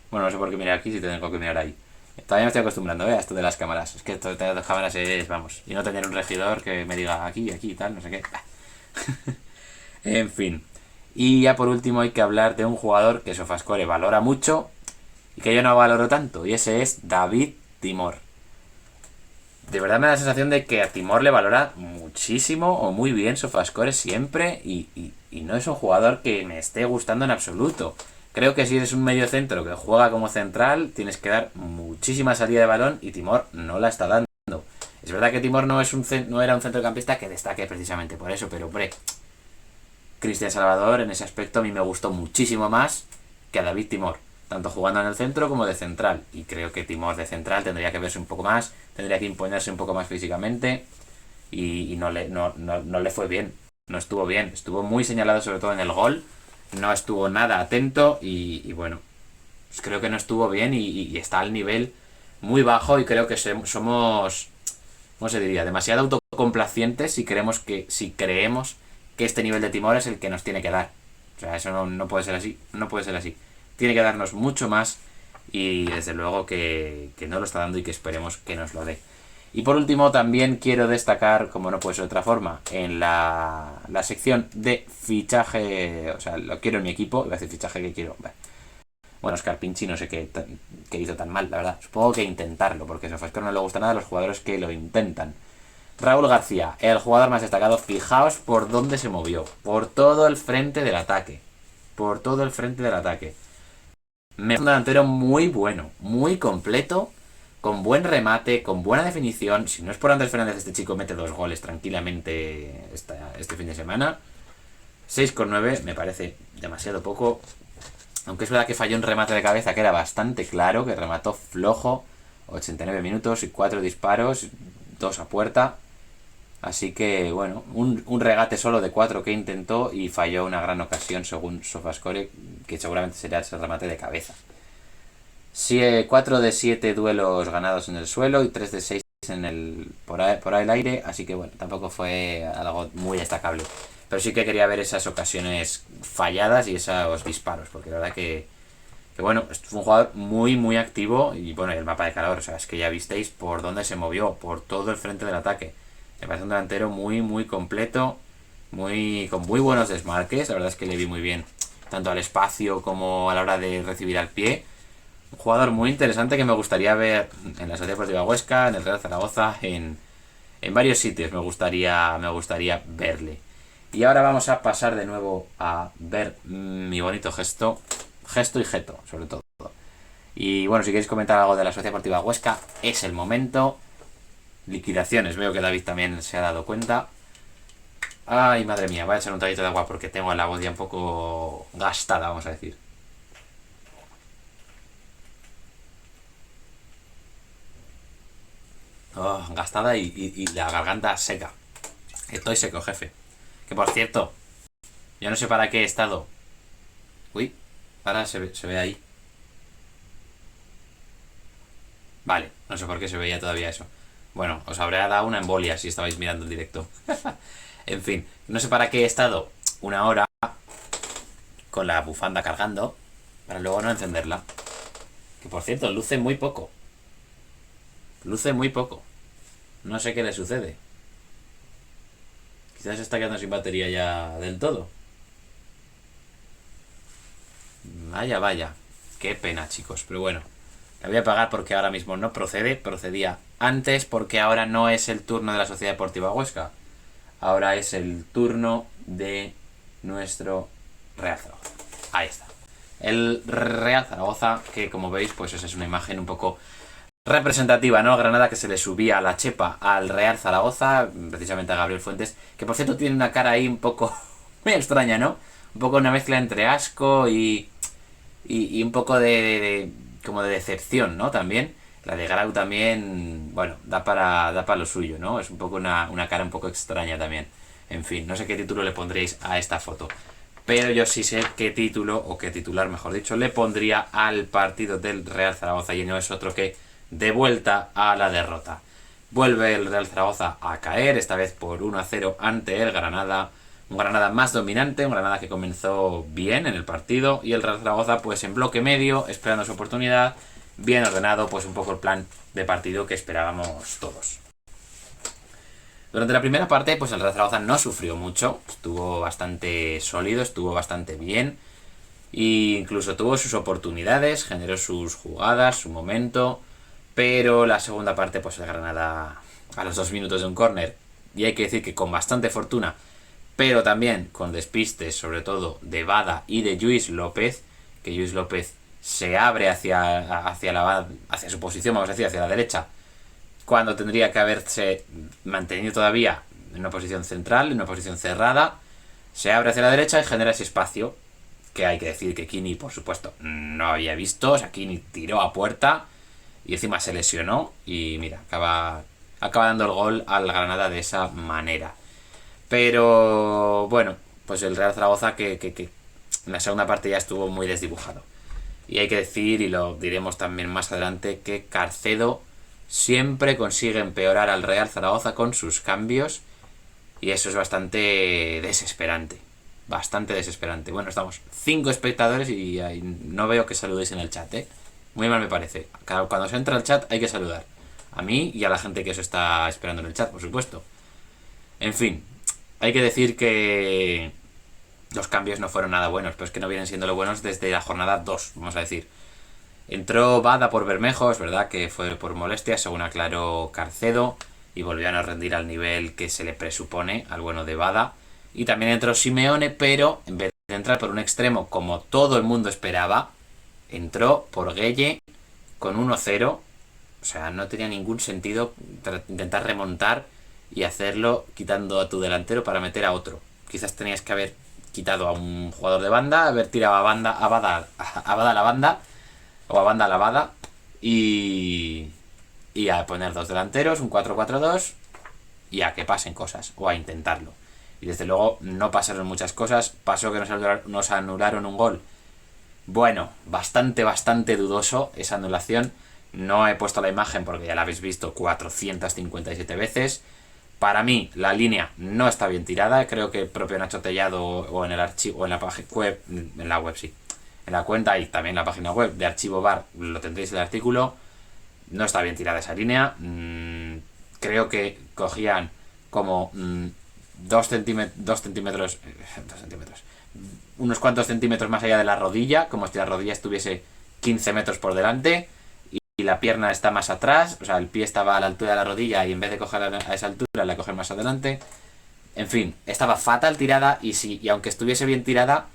Bueno, no sé por qué mirar aquí si tengo que mirar ahí. Todavía me estoy acostumbrando, a esto de las cámaras. Es que esto de las cámaras es, vamos. Y no tener un regidor que me diga aquí, aquí y tal, no sé qué. En fin. Y ya por último hay que hablar de un jugador que Sofascore valora mucho y que yo no valoro tanto. Y ese es David Timor. De verdad me da la sensación de que a Timor le valora muchísimo o muy bien Sofascore siempre y no es un jugador que me esté gustando en absoluto. Creo que si eres un medio centro que juega como central, tienes que dar muchísima salida de balón y Timor no la está dando. Es verdad que Timor no era un centrocampista que destaque precisamente por eso, pero hombre, Cristian Salvador en ese aspecto a mí me gustó muchísimo más que a David Timor, tanto jugando en el centro como de central. Y creo que Timor de central tendría que verse un poco más, tendría que imponerse un poco más físicamente y no le fue bien, no estuvo bien, estuvo muy señalado sobre todo en el gol, no estuvo nada atento y bueno, pues creo que no estuvo bien y está al nivel muy bajo y creo que somos, ¿cómo se diría?, demasiado autocomplacientes si creemos que este nivel de Timor es el que nos tiene que dar. O sea, eso no puede ser así, no puede ser así. Tiene que darnos mucho más y desde luego que no lo está dando y que esperemos que nos lo dé. Y por último también quiero destacar, como no puede ser de otra forma, en la sección de fichaje, o sea, lo quiero en mi equipo, iba a decir fichaje que quiero. Bueno, Oscar Pinchi no sé qué hizo tan mal, la verdad. Supongo que intentarlo, porque a Sofascore no le gusta nada a los jugadores que lo intentan. Raúl García, el jugador más destacado, fijaos por dónde se movió, por todo el frente del ataque, por todo el frente del ataque. Me un delantero muy bueno, muy completo, con buen remate, con buena definición. Si no es por Andrés Fernández, este chico mete 2 goles tranquilamente este fin de semana. 6,9 me parece demasiado poco, aunque es verdad que falló un remate de cabeza que era bastante claro, que remató flojo, 89 minutos y 4 disparos, 2 a puerta. Así que, bueno, un regate solo de 4 que intentó y falló una gran ocasión según Sofascore, que seguramente sería ese remate de cabeza. 4 de 7 duelos ganados en el suelo y 3 de 6 por ahí el aire, así que bueno, tampoco fue algo muy destacable. Pero sí que quería ver esas ocasiones falladas y esos disparos, porque la verdad que bueno, fue un jugador muy muy activo y bueno, y el mapa de calor, o sea, es que ya visteis por dónde se movió, por todo el frente del ataque. Me parece un delantero muy muy completo con muy buenos desmarques. La verdad es que le vi muy bien, tanto al espacio como a la hora de recibir al pie. Un jugador muy interesante que me gustaría ver en la Sociedad Deportiva Huesca, en el Real Zaragoza, en varios sitios me gustaría verle. Y ahora vamos a pasar de nuevo a ver mi bonito gesto y gesto, sobre todo. Y bueno, si queréis comentar algo de la Sociedad Deportiva Huesca, es el momento. Liquidaciones, veo que David también se ha dado cuenta. Ay, madre mía, voy a echar un traguito de agua porque tengo la voz ya un poco gastada, vamos a decir. Oh, gastada y la garganta seca. Estoy seco, jefe. Que por cierto, yo no sé para qué he estado. Uy, ahora se ve ahí. Vale, no sé por qué se veía todavía eso. Bueno, os habría dado una embolia si estabais mirando el directo. En fin, no sé para qué he estado una hora con la bufanda cargando para luego no encenderla. Que por cierto, luce muy poco. Luce muy poco. No sé qué le sucede. Quizás se está quedando sin batería ya del todo. Vaya, vaya. Qué pena, chicos. Pero bueno, la voy a pagar porque ahora mismo no procede. Procedía antes porque ahora no es el turno de la Sociedad Deportiva Huesca. Ahora es el turno de nuestro Real Zaragoza. Ahí está. El Real Zaragoza, que como veis, pues esa es una imagen un poco representativa, ¿no? Granada que se le subía la chepa al Real Zaragoza, precisamente a Gabriel Fuentes, que por cierto tiene una cara ahí un poco muy extraña, ¿no? Un poco una mezcla entre asco y un poco como de decepción, ¿no? También. La de Grau también, bueno, da para lo suyo, ¿no? Es un poco una cara un poco extraña también. En fin, no sé qué título le pondréis a esta foto. Pero yo sí sé qué título, o qué titular, mejor dicho, le pondría al partido del Real Zaragoza. Y no es otro que de vuelta a la derrota. Vuelve el Real Zaragoza a caer, esta vez por 1-0 ante el Granada. Un Granada más dominante, un Granada que comenzó bien en el partido. Y el Real Zaragoza pues en bloque medio, esperando su oportunidad. Bien ordenado, pues un poco el plan de partido que esperábamos todos. Durante la primera parte, pues el Real Zaragoza no sufrió mucho, estuvo bastante sólido, estuvo bastante bien, e incluso tuvo sus oportunidades, generó sus jugadas, su momento, pero la segunda parte, pues el Granada a los 2 minutos de un córner, y hay que decir que con bastante fortuna, pero también con despistes, sobre todo de Bada y de Lluís López, que Lluís López se abre hacia su posición, vamos a decir, hacia la derecha, cuando tendría que haberse mantenido todavía en una posición central, en una posición cerrada, se abre hacia la derecha y genera ese espacio, que hay que decir que Kini, por supuesto, no había visto. O sea, Kini tiró a puerta y encima se lesionó y mira, acaba dando el gol al Granada de esa manera. Pero bueno, pues el Real Zaragoza que en la segunda parte ya estuvo muy desdibujado. Y hay que decir, y lo diremos también más adelante, que Carcedo siempre consigue empeorar al Real Zaragoza con sus cambios y eso es bastante desesperante. Bastante desesperante. Bueno, estamos 5 espectadores y no veo que saludéis en el chat, ¿eh? Muy mal me parece. Cuando se entra al chat hay que saludar. A mí y a la gente que os está esperando en el chat, por supuesto. En fin, hay que decir que los cambios no fueron nada buenos, pero es que no vienen siendo lo buenos desde la jornada 2, vamos a decir. Entró Bada por Bermejo, es verdad que fue por molestias, según aclaró Carcedo, y volvió a no rendir al nivel que se le presupone al bueno de Bada. Y también entró Simeone, pero en vez de entrar por un extremo como todo el mundo esperaba, entró por Gueye con 1-0. O sea, no tenía ningún sentido intentar remontar y hacerlo quitando a tu delantero para meter a otro. Quizás tenías que haber quitado a un jugador de banda, haber tirado a Bada a la banda, o a banda lavada, y a poner 2 delanteros, un 4-4-2, y a que pasen cosas, o a intentarlo. Y desde luego no pasaron muchas cosas. Pasó que nos anularon un gol. Bueno, bastante dudoso esa anulación. No he puesto la imagen porque ya la habéis visto 457 veces. Para mí la línea no está bien tirada. Creo que el propio Nacho Tellado o en el archivo o en la página web, en la web sí, en la cuenta y también en la página web de Archivo VAR lo tendréis el artículo. No está bien tirada esa línea. Creo que cogían como unos cuantos centímetros más allá de la rodilla, como si la rodilla estuviese 15 metros por delante y la pierna está más atrás, o sea, el pie estaba a la altura de la rodilla y en vez de cogerla a esa altura la coger más adelante. En fin, estaba fatal tirada y aunque estuviese bien tirada,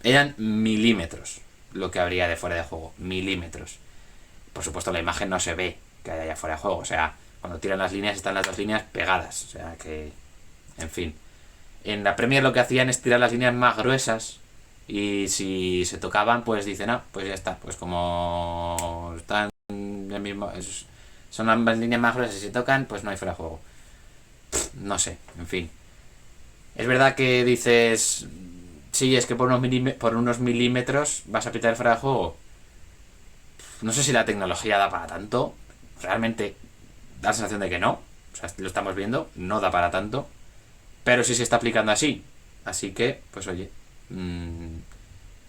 eran milímetros lo que habría de fuera de juego, milímetros. Por supuesto la imagen no se ve que haya ya fuera de juego, o sea, cuando tiran las líneas están las dos líneas pegadas, o sea que, en fin. En la Premier lo que hacían es tirar las líneas más gruesas y si se tocaban pues dicen, ah, pues ya está, pues como están el mismo, son ambas líneas más gruesas y se tocan, pues no hay fuera de juego. No sé, en fin. Es verdad que dices, sí, es que por unos milímetros vas a pitar el fuera de juego. No sé si la tecnología da para tanto. Realmente da la sensación de que no. O sea, lo estamos viendo, no da para tanto. Pero sí se está aplicando así. Así que, pues oye,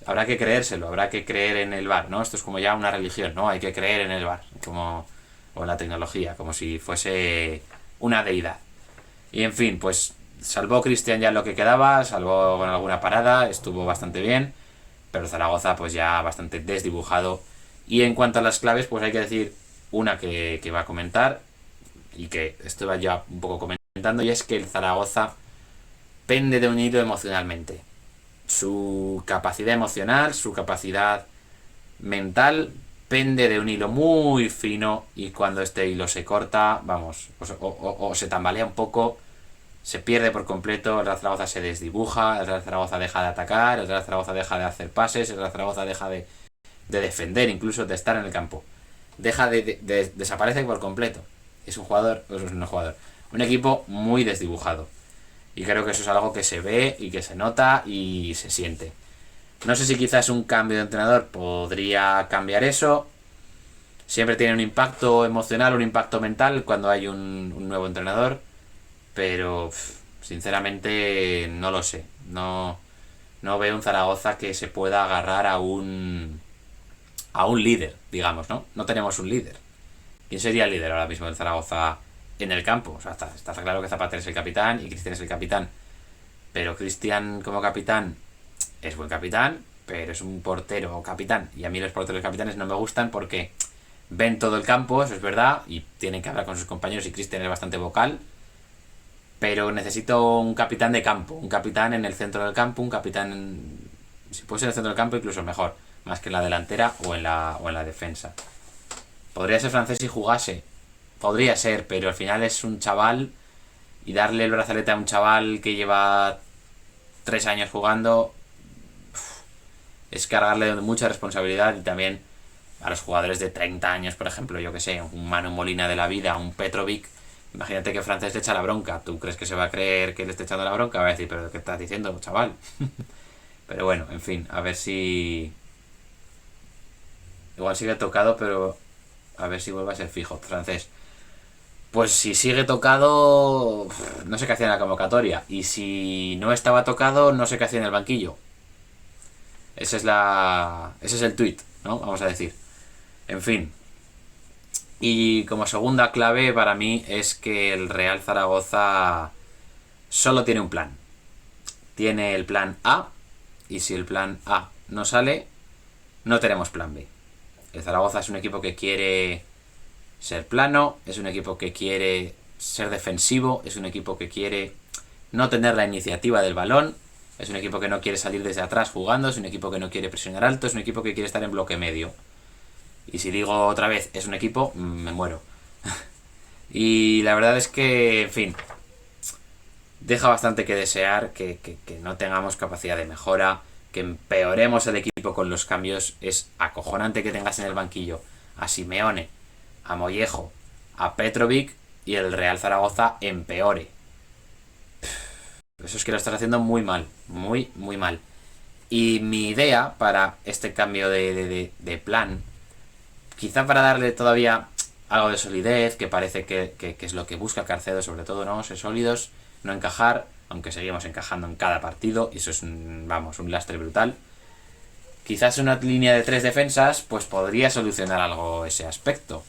habrá que creérselo, habrá que creer en el VAR, ¿no? Esto es como ya una religión, ¿no? Hay que creer en el VAR, como, o en la tecnología, como si fuese una deidad. Y en fin, pues salvó Cristian ya lo que quedaba, salvó con alguna parada, estuvo bastante bien, pero Zaragoza pues ya bastante desdibujado. Y en cuanto a las claves, pues hay que decir una que va a comentar y que estuve ya un poco comentando, y es que el Zaragoza pende de un hilo emocionalmente. Su capacidad emocional, su capacidad mental pende de un hilo muy fino y cuando este hilo se corta, vamos, o se tambalea un poco, se pierde por completo, el Real Zaragoza se desdibuja, el Real Zaragoza deja de atacar, el Real Zaragoza deja de hacer pases, el Real Zaragoza deja de defender, incluso de estar en el campo. Desaparece por completo. Es un jugador, un equipo muy desdibujado. Y creo que eso es algo que se ve y que se nota y se siente. No sé si quizás un cambio de entrenador podría cambiar eso. Siempre tiene un impacto emocional, un impacto mental cuando hay un nuevo entrenador. Pero sinceramente no lo sé. No veo un Zaragoza que se pueda agarrar a un líder, digamos, ¿no? No tenemos un líder. ¿Quién sería el líder ahora mismo del Zaragoza en el campo? O sea, está claro que Zapatero es el capitán y Cristian es el capitán. Pero Cristian como capitán es buen capitán, pero es un portero capitán. Y a mí los porteros capitanes no me gustan porque ven todo el campo, eso es verdad, y tienen que hablar con sus compañeros y Cristian es bastante vocal. Pero necesito un capitán de campo, un capitán en el centro del campo, un capitán, si puede ser en el centro del campo, incluso mejor, más que en la delantera o en la defensa. Podría ser francés si jugase, podría ser, pero al final es un chaval y darle el brazalete a un chaval que lleva 3 años jugando es cargarle de mucha responsabilidad y también a los jugadores de 30 años, por ejemplo, yo que sé, un Manu Molina de la vida, un Petrovic. Imagínate que francés le echa la bronca. ¿Tú crees que se va a creer que le esté echando la bronca? Va a decir, ¿pero qué estás diciendo, chaval? Pero bueno, en fin, a ver si... Igual sigue tocado, pero a ver si vuelve a ser fijo, francés. Pues si sigue tocado, no sé qué hacía en la convocatoria. Y si no estaba tocado, no sé qué hacía en el banquillo. Ese es el tuit, ¿no? Vamos a decir. En fin. Y como segunda clave para mí es que el Real Zaragoza solo tiene un plan. Tiene el plan A y si el plan A no sale, no tenemos plan B. El Zaragoza es un equipo que quiere ser plano, es un equipo que quiere ser defensivo, es un equipo que quiere no tener la iniciativa del balón, es un equipo que no quiere salir desde atrás jugando, es un equipo que no quiere presionar alto, es un equipo que quiere estar en bloque medio. Y si digo otra vez es un equipo, me muero. Y la verdad es que, en fin, deja bastante que desear, que no tengamos capacidad de mejora, que empeoremos el equipo con los cambios. Es acojonante que tengas en el banquillo a Simeone, a Mollejo, a Petrovic y el Real Zaragoza empeore. Eso es que lo estás haciendo muy mal, muy, muy mal. Y mi idea para este cambio de plan, quizá para darle todavía algo de solidez, que parece que es lo que busca Carcedo sobre todo, ¿no? Ser sólidos, no encajar, aunque seguimos encajando en cada partido, y eso es un lastre brutal. Quizás una línea de 3 defensas, pues podría solucionar algo ese aspecto.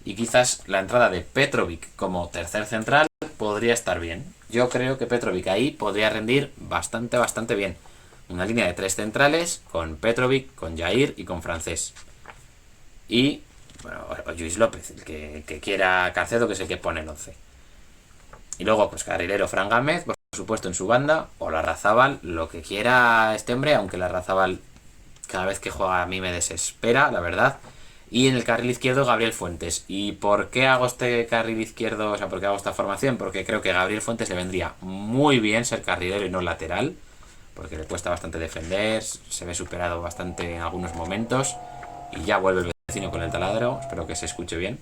Y quizás la entrada de Petrovic como tercer central podría estar bien. Yo creo que Petrovic ahí podría rendir bastante bien. Una línea de 3 centrales con Petrovic, con Jair y con Francés. Y, bueno, o Luis López, el que quiera Carcedo, que es el que pone el 11. Y luego, pues carrilero Fran Gámez, por supuesto en su banda, o Larrazábal, lo que quiera este hombre, aunque Larrazábal cada vez que juega a mí me desespera, la verdad. Y en el carril izquierdo Gabriel Fuentes. ¿Y por qué hago este carril izquierdo? O sea, ¿por qué hago esta formación? Porque creo que a Gabriel Fuentes le vendría muy bien ser carrilero y no lateral. Porque le cuesta bastante defender, se ve superado bastante en algunos momentos. Y ya vuelve el vecino con el taladro, espero que se escuche bien.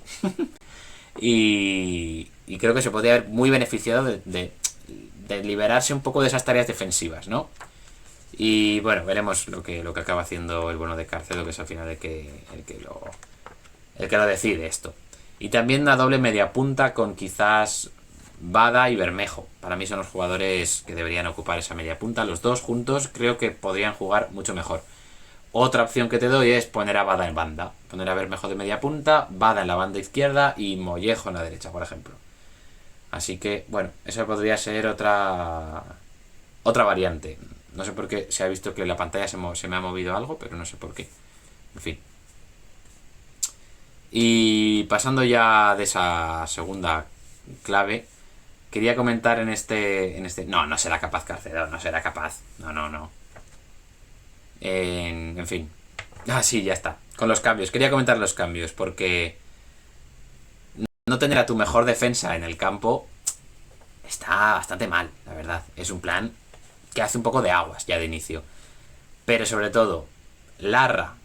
Y creo que se podría haber muy beneficiado de liberarse un poco de esas tareas defensivas, ¿no? Y bueno, veremos lo que acaba haciendo el bueno de Carcedo, que es al final el que lo decide esto. Y también una doble media punta con quizás Bada y Bermejo. Para mí son los jugadores que deberían ocupar esa media punta. Los dos juntos creo que podrían jugar mucho mejor. Otra opción que te doy es poner a Bada en banda. Poner a Bermejo de media punta, Bada en la banda izquierda y Mollejo en la derecha, por ejemplo. Así que, bueno, esa podría ser otra variante. No sé por qué se ha visto que en la pantalla se me ha movido algo, pero no sé por qué. En fin. Y pasando ya de esa segunda clave, quería comentar No, no será capaz Carcedo, no será capaz. No, no, no. En fin. Ah, sí, ya está. Con los cambios. Quería comentar los cambios porque no tener a tu mejor defensa en el campo está bastante mal, la verdad. Es un plan que hace un poco de aguas ya de inicio. Pero sobre todo, Larra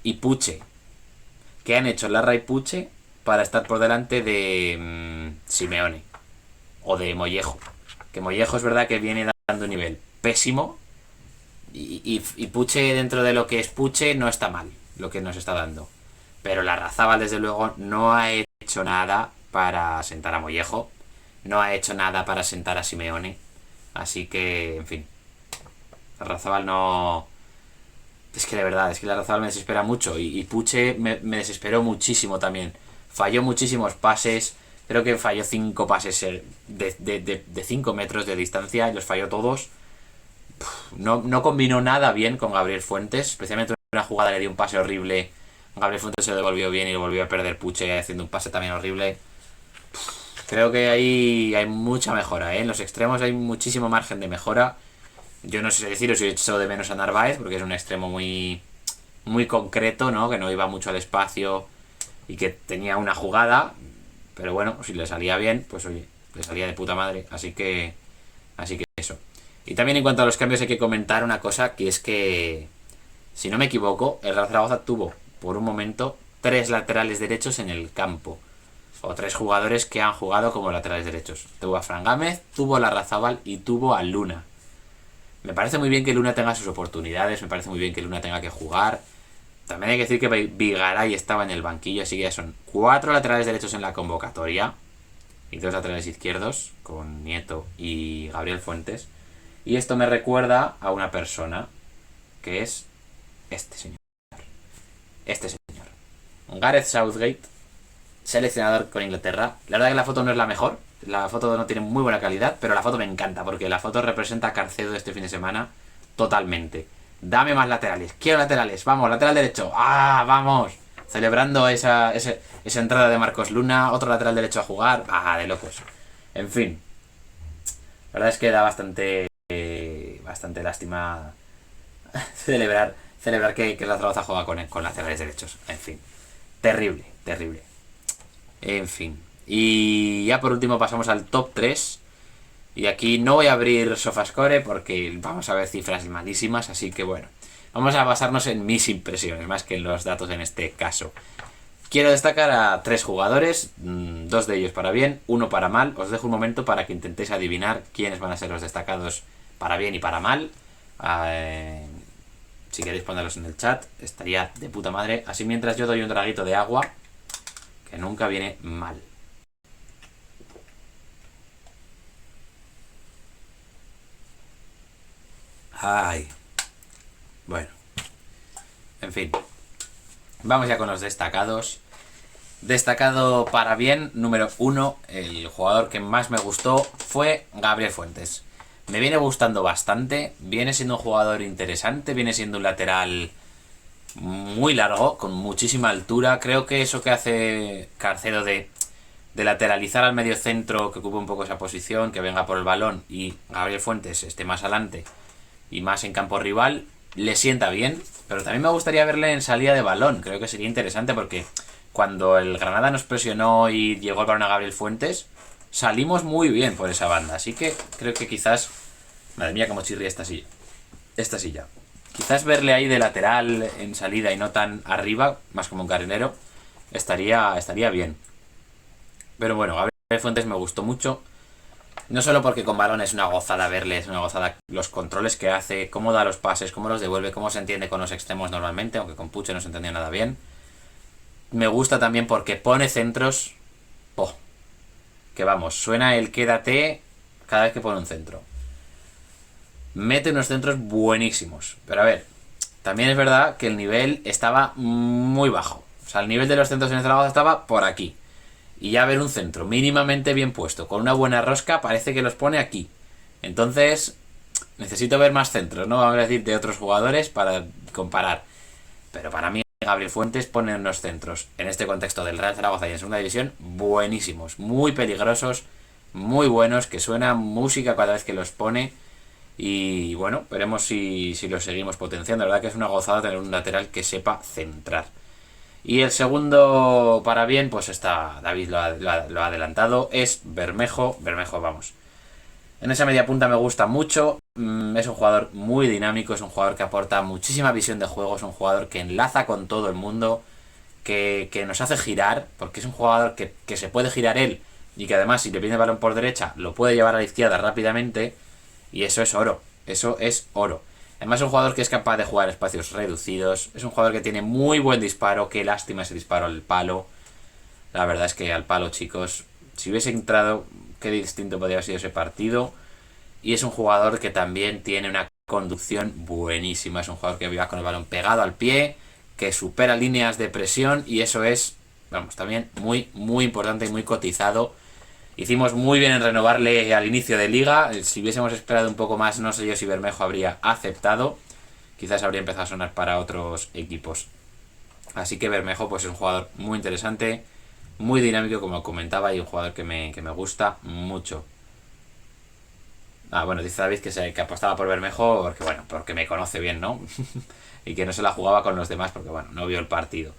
y Puche. ¿Qué han hecho Larra y Puche para estar por delante de Simeone? O de Mollejo. Que Mollejo es verdad que viene dando un nivel pésimo. Y Puche, dentro de lo que es Puche, no está mal lo que nos está dando. Pero Larrazábal, desde luego, no ha hecho nada para sentar a Mollejo. No ha hecho nada para sentar a Simeone. Así que, en fin. Larrazábal no... Es que de verdad, es que Larrazábal me desespera mucho. Y Puche me desesperó muchísimo también. Falló muchísimos pases. Creo que falló 5 pases de 5 metros de distancia y los falló todos. No combinó nada bien con Gabriel Fuentes, especialmente una jugada le dio un pase horrible. Gabriel Fuentes se lo devolvió bien y lo volvió a perder Puche haciendo un pase también horrible. Creo que ahí hay mucha mejora, ¿eh? En los extremos hay muchísimo margen de mejora. Yo no sé deciros si he hecho de menos a Narváez, porque es un extremo muy concreto, ¿no? Que no iba mucho al espacio y que tenía una jugada. Pero bueno, si le salía bien, pues oye, le salía de puta madre. Así que eso. Y también en cuanto a los cambios hay que comentar una cosa, que es que, si no me equivoco, el Real Zaragoza tuvo, por un momento, 3 laterales derechos en el campo. O 3 jugadores que han jugado como laterales derechos. Tuvo a Fran Gámez, tuvo a Larrazábal y tuvo a Luna. Me parece muy bien que Luna tenga sus oportunidades, me parece muy bien que Luna tenga que jugar. También hay que decir que Vigaray estaba en el banquillo, así que ya son 4 laterales derechos en la convocatoria. Y 2 laterales izquierdos, con Nieto y Gabriel Fuentes. Y esto me recuerda a una persona, que es este señor. Este señor. Gareth Southgate, seleccionador con Inglaterra. La verdad que la foto no es la mejor. La foto no tiene muy buena calidad, pero la foto me encanta, porque la foto representa a Carcedo este fin de semana totalmente. Dame más laterales. Quiero laterales. Vamos, lateral derecho. ¡Ah, vamos! Celebrando esa entrada de Marcos Luna. Otro lateral derecho a jugar. ¡Ah, de locos! En fin. La verdad es que da bastante lástima celebrar que la Zaragoza juega con laterales derechos. En fin. Terrible, terrible. En fin. Y ya por último pasamos al top 3. Y aquí no voy a abrir Sofascore porque vamos a ver cifras malísimas, así que bueno. Vamos a basarnos en mis impresiones, más que en los datos en este caso. Quiero destacar a 3 jugadores, 2 de ellos para bien, 1 para mal. Os dejo un momento para que intentéis adivinar quiénes van a ser los destacados para bien y para mal. Si queréis ponerlos en el chat, estaría de puta madre. Así mientras yo doy un traguito de agua, que nunca viene mal. Ay. Bueno. En fin. Vamos ya con los destacados. Destacado para bien, número uno, el jugador que más me gustó fue Gabriel Fuentes. Me viene gustando bastante, viene siendo un jugador interesante, viene siendo un lateral muy largo, con muchísima altura. Creo que eso que hace Carcedo de lateralizar al medio centro, que ocupe un poco esa posición, que venga por el balón y Gabriel Fuentes esté más adelante y más en campo rival, le sienta bien. Pero también me gustaría verle en salida de balón. Creo que sería interesante porque cuando el Granada nos presionó y llegó el balón a Gabriel Fuentes, salimos muy bien por esa banda. Así que creo que quizás... Madre mía, cómo chirría esta silla. Esta silla. Quizás verle ahí de lateral en salida y no tan arriba, más como un carenero, estaría bien. Pero bueno, Gabriel Fuentes me gustó mucho. No solo porque con balón es una gozada verle, es una gozada los controles que hace, cómo da los pases, cómo los devuelve, cómo se entiende con los extremos normalmente, aunque con Puche no se entendía nada bien. Me gusta también porque pone centros. Oh, que vamos, suena el quédate cada vez que pone un centro. Mete unos centros buenísimos. Pero a ver, también es verdad que el nivel estaba muy bajo. O sea, el nivel de los centros en el Zaragoza estaba por aquí. Y ya ver un centro mínimamente bien puesto, con una buena rosca, parece que los pone aquí. Entonces, necesito ver más centros, ¿no? Vamos a decir, de otros jugadores para comparar. Pero para mí, Gabriel Fuentes pone unos centros, en este contexto del Real Zaragoza y en segunda división, buenísimos, muy peligrosos, muy buenos, que suena música cada vez que los pone. Y bueno, veremos si lo seguimos potenciando. La verdad que es una gozada tener un lateral que sepa centrar. Y el segundo para bien, pues está, David lo ha adelantado, es Bermejo. Bermejo, vamos. En esa media punta me gusta mucho. Es un jugador muy dinámico, es un jugador que aporta muchísima visión de juego, es un jugador que enlaza con todo el mundo, que nos hace girar, porque es un jugador que se puede girar él y que además si le viene el balón por derecha lo puede llevar a la izquierda rápidamente y eso es oro, eso es oro. Además es un jugador que es capaz de jugar espacios reducidos, es un jugador que tiene muy buen disparo, qué lástima ese disparo al palo. La verdad es que al palo, chicos, si hubiese entrado, qué distinto podría haber sido ese partido. Y es un jugador que también tiene una conducción buenísima, es un jugador que vive con el balón pegado al pie, que supera líneas de presión y eso es, vamos, también muy, muy importante y muy cotizado. Hicimos muy bien en renovarle al inicio de liga. Si hubiésemos esperado un poco más, no sé yo si Bermejo habría aceptado. Quizás habría empezado a sonar para otros equipos. Así que Bermejo pues es un jugador muy interesante, muy dinámico como comentaba y un jugador que me gusta mucho. Ah, bueno, dice David que apostaba por Bermejo porque, bueno, porque me conoce bien, ¿no? Y que no se la jugaba con los demás porque, bueno, no vio el partido.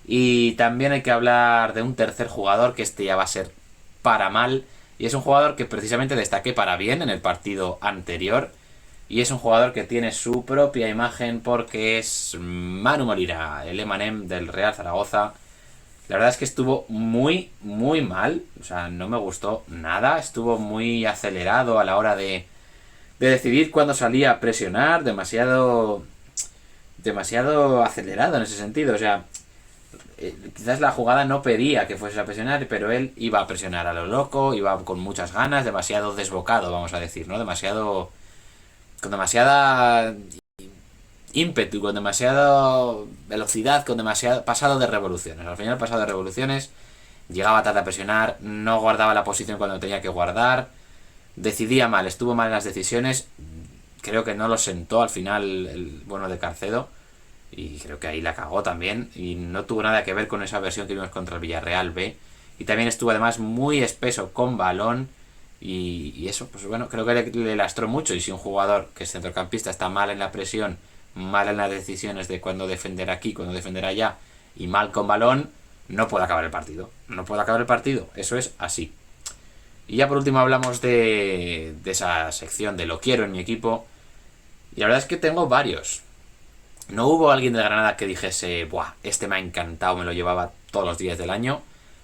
Y también hay que hablar de un tercer jugador que este ya va a ser para mal. Y es un jugador que precisamente destaqué para bien en el partido anterior. Y es un jugador que tiene su propia imagen porque es Manu Molina, el Emanem del Real Zaragoza. La verdad es que estuvo muy, muy mal. O sea, no me gustó nada. Estuvo muy acelerado a la hora de decidir cuándo salía a presionar. Demasiado acelerado en ese sentido. O sea, quizás la jugada no pedía que fuese a presionar, pero él iba a presionar a lo loco, iba con muchas ganas, demasiado desbocado, vamos a decir, ¿no? Con demasiada ímpetu, con demasiada velocidad, con demasiado pasado de revoluciones. Al final, pasado de revoluciones, llegaba tarde a presionar, no guardaba la posición cuando tenía que guardar, decidía mal, estuvo mal en las decisiones, creo que no lo sentó al final el bueno de Carcedo. Y creo que ahí la cagó también. Y no tuvo nada que ver con esa versión que vimos contra el Villarreal B. Y también estuvo además muy espeso con balón. Y eso, pues bueno, creo que le lastró mucho. Y si un jugador que es centrocampista está mal en la presión, mal en las decisiones de cuándo defender aquí, cuándo defender allá, y mal con balón, no puede acabar el partido. No puede acabar el partido. Eso es así. Y ya por último hablamos de esa sección de lo quiero en mi equipo. Y la verdad es que tengo varios. No hubo alguien de Granada que dijese, buah, este me ha encantado, me lo llevaba todos los días del año.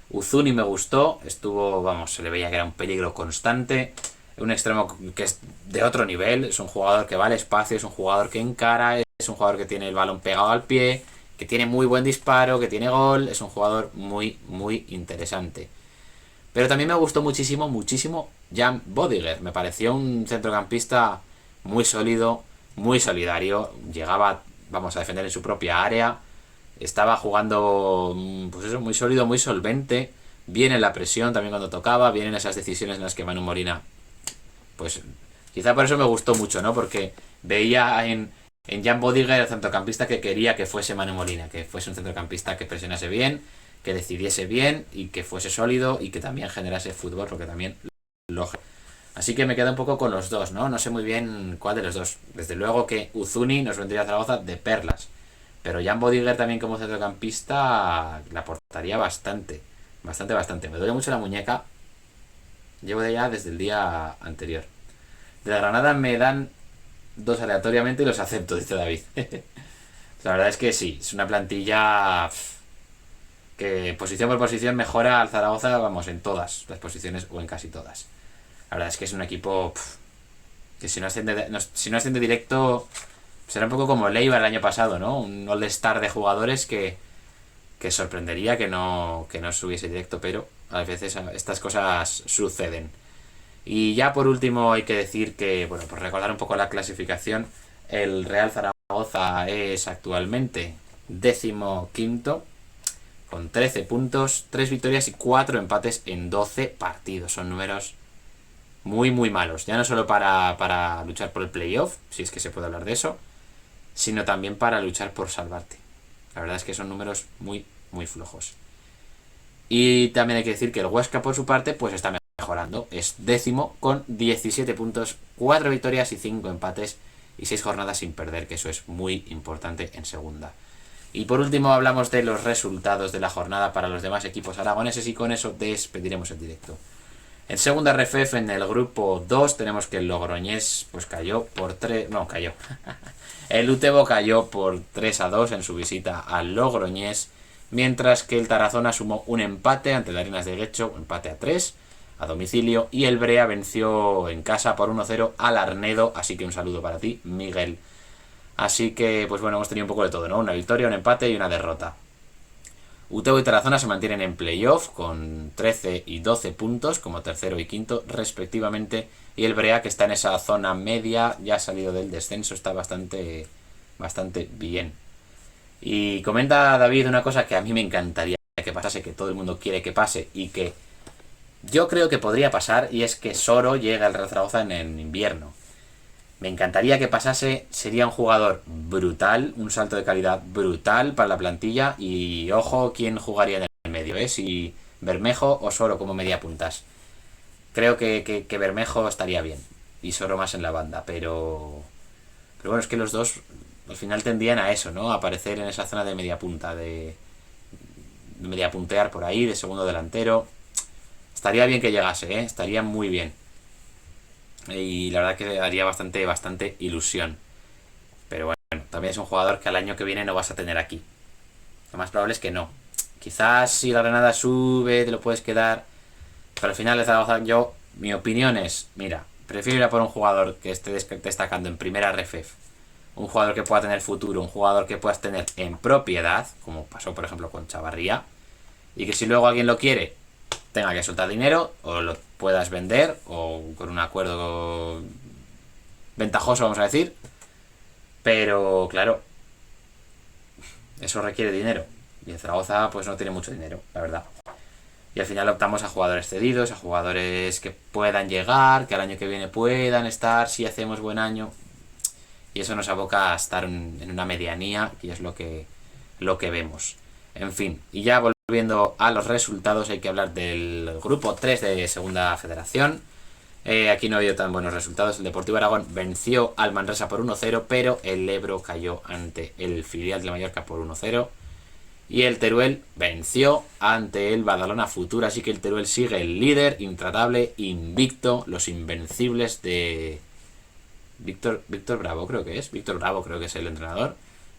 Uzuni me gustó, estuvo, vamos, se le veía que era un peligro constante. Un extremo que es de otro nivel, es un jugador que vale espacio, es un jugador que encara, es un jugador que tiene el balón pegado al pie, que tiene muy buen disparo, que tiene gol, es un jugador muy, muy interesante. Pero también me gustó muchísimo, muchísimo Jan Bodiger. Me pareció un centrocampista muy sólido, muy solidario. Llegaba, vamos, a defender en su propia área. estaba jugando, pues eso, muy sólido, muy solvente, bien en la presión también cuando tocaba, bien en esas decisiones en las que Manu Molina, pues quizá por eso me gustó mucho, ¿no? Porque veía en Jan Bodiger el centrocampista que quería que fuese Manu Molina, que fuese un centrocampista que presionase bien, que decidiese bien y que fuese sólido y que también generase fútbol, porque también lo... Así que me quedo un poco con los dos, ¿no? No sé muy bien cuál de los dos. Desde luego que Uzuni nos vendría a Zaragoza de perlas. Pero Jan Bodiger también como centrocampista la aportaría bastante. Bastante, bastante. Me duele mucho la muñeca. Llevo de ella desde el día anterior. De la Granada me dan dos aleatoriamente y los acepto, dice David. La verdad es que sí, es una plantilla que posición por posición mejora al Zaragoza, vamos, en todas las posiciones o en casi todas. La verdad es que es un equipo que si no asciende directo será un poco como Leiva el año pasado, ¿no? Un all-star de jugadores que sorprendería que no subiese directo, pero a veces estas cosas suceden. Y ya por último hay que decir que, bueno, por recordar un poco la clasificación, el Real Zaragoza es actualmente 15º con 13 puntos, 3 victorias y 4 empates en 12 partidos. Son números muy, muy malos. Ya no solo para luchar por el playoff, si es que se puede hablar de eso, sino también para luchar por salvarte. La verdad es que son números muy, muy flojos. Y también hay que decir que el Huesca, por su parte, pues está mejorando. Es 10º con 17 puntos, 4 victorias y 5 empates y 6 jornadas sin perder, que eso es muy importante en segunda. Y por último hablamos de los resultados de la jornada para los demás equipos aragoneses y con eso despediremos el directo. En segunda RFF, en el grupo 2, tenemos que el Logroñés pues cayó por 3... No, cayó. El Utebo cayó por 3-2 en su visita al Logroñés, mientras que el Tarazona sumó un empate ante el Arenas de Guecho, empate a 3 a domicilio, y el Brea venció en casa por 1-0 al Arnedo, así que un saludo para ti, Miguel. Así que, pues bueno, hemos tenido un poco de todo, ¿no? Una victoria, un empate y una derrota. Utebo y Tarazona se mantienen en playoff con 13 y 12 puntos como tercero y quinto respectivamente, y el Brea, que está en esa zona media, ya ha salido del descenso, está bastante bien. Y comenta David una cosa que a mí me encantaría que pasase, que todo el mundo quiere que pase y que yo creo que podría pasar, y es que Soro llegue al Real Zaragoza en el invierno. Me encantaría que pasase, sería un jugador brutal, un salto de calidad brutal para la plantilla, y ojo quién jugaría en el medio, si Bermejo o Soro como media puntas. Creo que Bermejo estaría bien y Soro más en la banda, pero bueno, es que los dos al final tendían a eso, ¿no? A aparecer en esa zona de media punta, de media puntear por ahí, de segundo delantero. Estaría bien que llegase, estaría muy bien. Y la verdad que haría bastante ilusión. Pero bueno, también es un jugador que al año que viene no vas a tener aquí. Lo más probable es que no. Quizás si la Granada sube, te lo puedes quedar. Pero al final de Zaragoza, mi opinión es, mira, prefiero ir a por un jugador que esté destacando en primera RFF. Un jugador que pueda tener futuro, un jugador que puedas tener en propiedad, como pasó por ejemplo con Chavarría, y que si luego alguien lo quiere, tenga que soltar dinero, o lo puedas vender, o con un acuerdo ventajoso, vamos a decir. Pero claro, eso requiere dinero. Y en Zaragoza pues no tiene mucho dinero, la verdad. Y al final optamos a jugadores cedidos, a jugadores que puedan llegar, que al año que viene puedan estar, si hacemos buen año. Y eso nos aboca a estar en una medianía, que es lo que vemos. En fin, y ya volviendo a los resultados, hay que hablar del grupo 3 de Segunda Federación. Aquí no ha habido tan buenos resultados. El Deportivo Aragón venció al Manresa por 1-0, pero el Ebro cayó ante el filial de Mallorca por 1-0. Y el Teruel venció ante el Badalona Futura, así que el Teruel sigue el líder, intratable, invicto, los invencibles de Víctor Bravo, creo que es. Víctor Bravo creo que es el entrenador.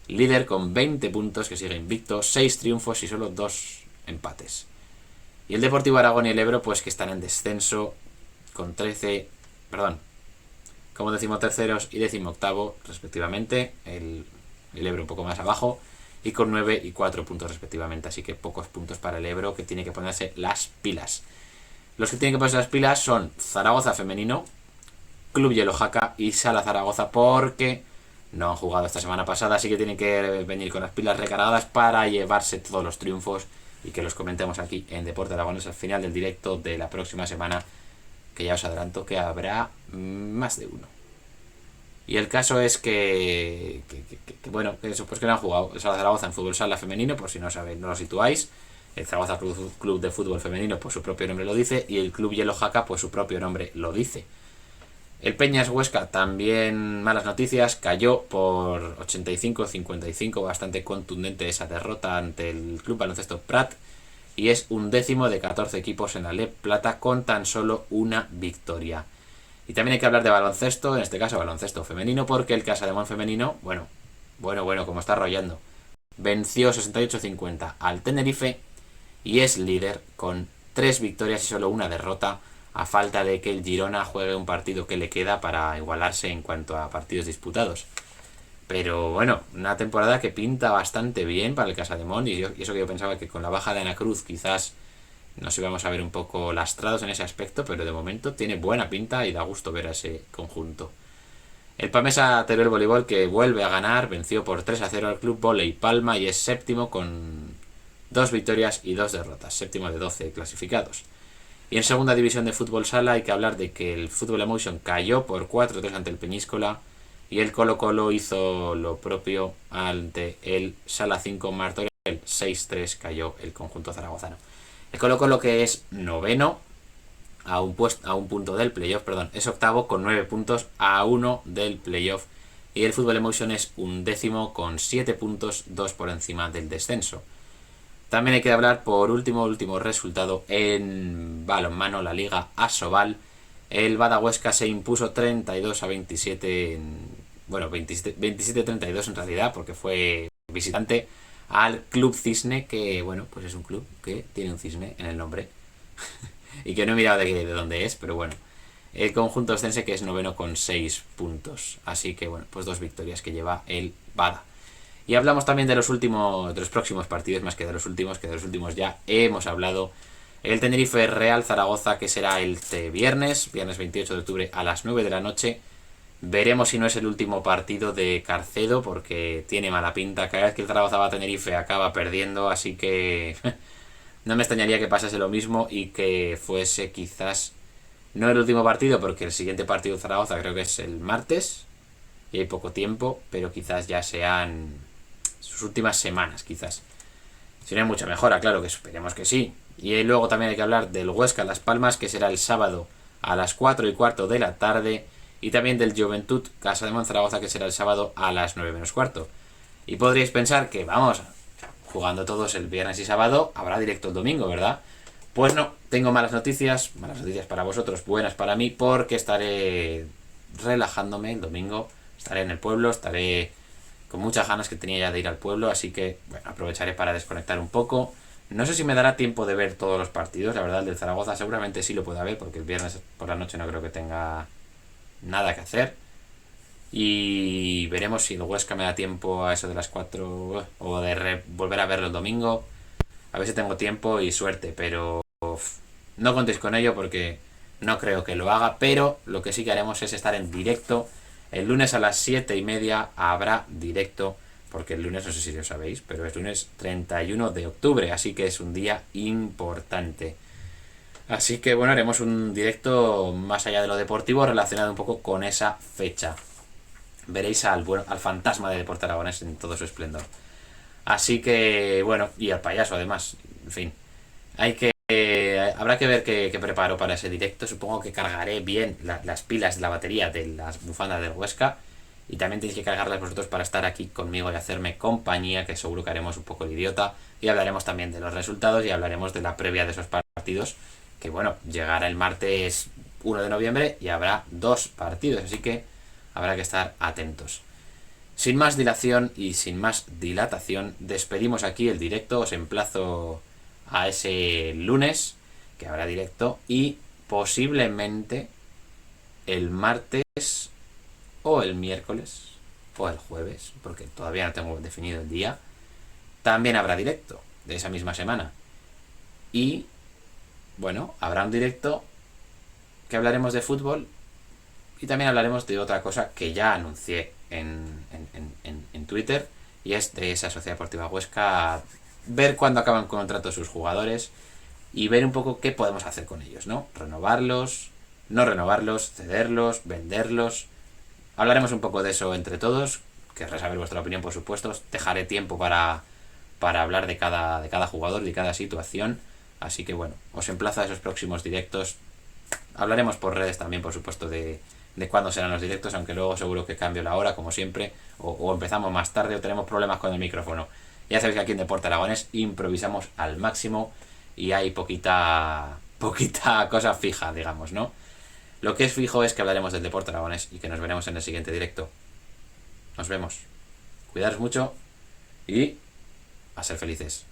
Líder con 20 puntos, que sigue invicto, 6 triunfos y solo 2 empates. Y el Deportivo Aragón y el Ebro, pues que están en descenso con 13, perdón, como 13º y 18º respectivamente. El Ebro un poco más abajo, y con 9 y 4 puntos respectivamente, así que pocos puntos para el Ebro, que tiene que ponerse las pilas. Los que tienen que ponerse las pilas son Zaragoza Femenino, Club Hielo Jaca y Sala Zaragoza, porque no han jugado esta semana pasada, así que tienen que venir con las pilas recargadas para llevarse todos los triunfos y que los comentemos aquí en Deporte Aragonés al final del directo de la próxima semana, que ya os adelanto que habrá más de uno. Y el caso es bueno, que eso, pues que no han jugado el Zaragoza en fútbol sala femenino, por si no sabéis, no lo situáis. El Zaragoza Club de Fútbol Femenino, pues su propio nombre lo dice, y el Club Hielo Jaca, pues su propio nombre lo dice. El Peñas Huesca, también malas noticias, cayó por 85-55, bastante contundente esa derrota ante el Club Baloncesto Prat, y es 11º de 14 equipos en la LEP Plata con tan solo una victoria. Y también hay que hablar de baloncesto, en este caso baloncesto femenino, porque el Casademón femenino, bueno, como está arrollando, venció 68-50 al Tenerife y es líder con 3 victorias y solo una derrota, a falta de que el Girona juegue un partido que le queda para igualarse en cuanto a partidos disputados. Pero bueno, una temporada que pinta bastante bien para el Casademón, y eso que yo pensaba que con la baja de Ana Cruz quizás nos íbamos a ver un poco lastrados en ese aspecto, pero de momento tiene buena pinta y da gusto ver a ese conjunto. El Pamesa Teruel Voleibol, que vuelve a ganar, venció por 3-0 al Club Voley Palma y es séptimo con 2 victorias y 2 derrotas, séptimo de 12 clasificados. Y en segunda división de fútbol sala hay que hablar de que el Fútbol Emotion cayó por 4-3 ante el Peñíscola y el Colo Colo hizo lo propio ante el Sala 5 Martorell, 6-3 cayó el conjunto zaragozano. El Colo Colo, que es noveno a un punto del playoff, es octavo con 9 puntos a 1 del playoff, y el Fútbol Emotion es 11º con 7 puntos, 2 por encima del descenso. También hay que hablar por último resultado en balonmano, la Liga Asobal. El Bada Huesca se impuso 32-27 27-32 en realidad, porque fue visitante al Club Cisne, que bueno, pues es un club que tiene un cisne en el nombre y que no he mirado de dónde es, pero bueno, el conjunto ostense, que es noveno con 6 puntos, así que bueno, pues 2 victorias que lleva el Bada. Y hablamos también de los próximos partidos, más que de los últimos ya hemos hablado. El Tenerife Real Zaragoza, que será el viernes 28 de octubre a las 9 de la noche. Veremos si no es el último partido de Carcedo, porque tiene mala pinta. Cada vez que el Zaragoza va a Tenerife acaba perdiendo, así que no me extrañaría que pasase lo mismo y que fuese quizás no el último partido, porque el siguiente partido de Zaragoza creo que es el martes y hay poco tiempo, pero quizás ya sean sus últimas semanas, quizás. Si no hay mucha mejora, claro, que esperemos que sí. Y luego también hay que hablar del Huesca Las Palmas, que será el sábado a las 4:15 de la tarde, y también del Juventud Casademón Zaragoza, que será el sábado a las 9:15. Y podríais pensar que, vamos, jugando todos el viernes y sábado, habrá directo el domingo, ¿verdad? Pues no, tengo malas noticias para vosotros, buenas para mí, porque estaré relajándome el domingo, estaré en el pueblo, estaré con muchas ganas que tenía ya de ir al pueblo, así que bueno, aprovecharé para desconectar un poco. No sé si me dará tiempo de ver todos los partidos, la verdad el del Zaragoza seguramente sí lo pueda ver, porque el viernes por la noche no creo que tenga nada que hacer. Y veremos si el Huesca me da tiempo a eso de las 4 o de volver a verlo el domingo. A ver si tengo tiempo y suerte, pero no contéis con ello porque no creo que lo haga. Pero lo que sí que haremos es estar en directo. El lunes a las 7:30 habrá directo, porque el lunes, no sé si lo sabéis, pero es lunes 31 de octubre, así que es un día importante. Así que bueno, haremos un directo más allá de lo deportivo relacionado un poco con esa fecha. Veréis al fantasma de Deporte Aragonés en todo su esplendor. Así que bueno, y al payaso además, en fin. Habrá que ver qué preparo para ese directo. Supongo que cargaré bien las pilas de la batería de las bufandas del Huesca. Y también tenéis que cargarlas vosotros para estar aquí conmigo y hacerme compañía, que seguro que haremos un poco el idiota. Y hablaremos también de los resultados y hablaremos de la previa de esos partidos. Que bueno, llegará el martes 1 de noviembre y habrá 2 partidos. Así que habrá que estar atentos. Sin más dilación y sin más dilatación, despedimos aquí el directo. Os emplazo a ese lunes que habrá directo, y posiblemente el martes o el miércoles o el jueves, porque todavía no tengo definido el día, también habrá directo de esa misma semana. Y bueno, habrá un directo que hablaremos de fútbol y también hablaremos de otra cosa que ya anuncié en Twitter, y es de esa Sociedad Deportiva Huesca, ver cuándo acaban con contrato sus jugadores y ver un poco qué podemos hacer con ellos, ¿no? Renovarlos, no renovarlos, cederlos, venderlos. Hablaremos un poco de eso entre todos. Querré saber vuestra opinión, por supuesto. Dejaré tiempo para hablar de cada jugador, de cada situación. Así que bueno, os emplazo a esos próximos directos. Hablaremos por redes también, por supuesto, de cuándo serán los directos, aunque luego seguro que cambio la hora, como siempre, o empezamos más tarde o tenemos problemas con el micrófono. Ya sabéis que aquí en Deporte Aragonés improvisamos al máximo y hay poquita cosa fija, digamos, ¿no? Lo que es fijo es que hablaremos del Deporte Aragonés y que nos veremos en el siguiente directo. Nos vemos. Cuidaros mucho y a ser felices.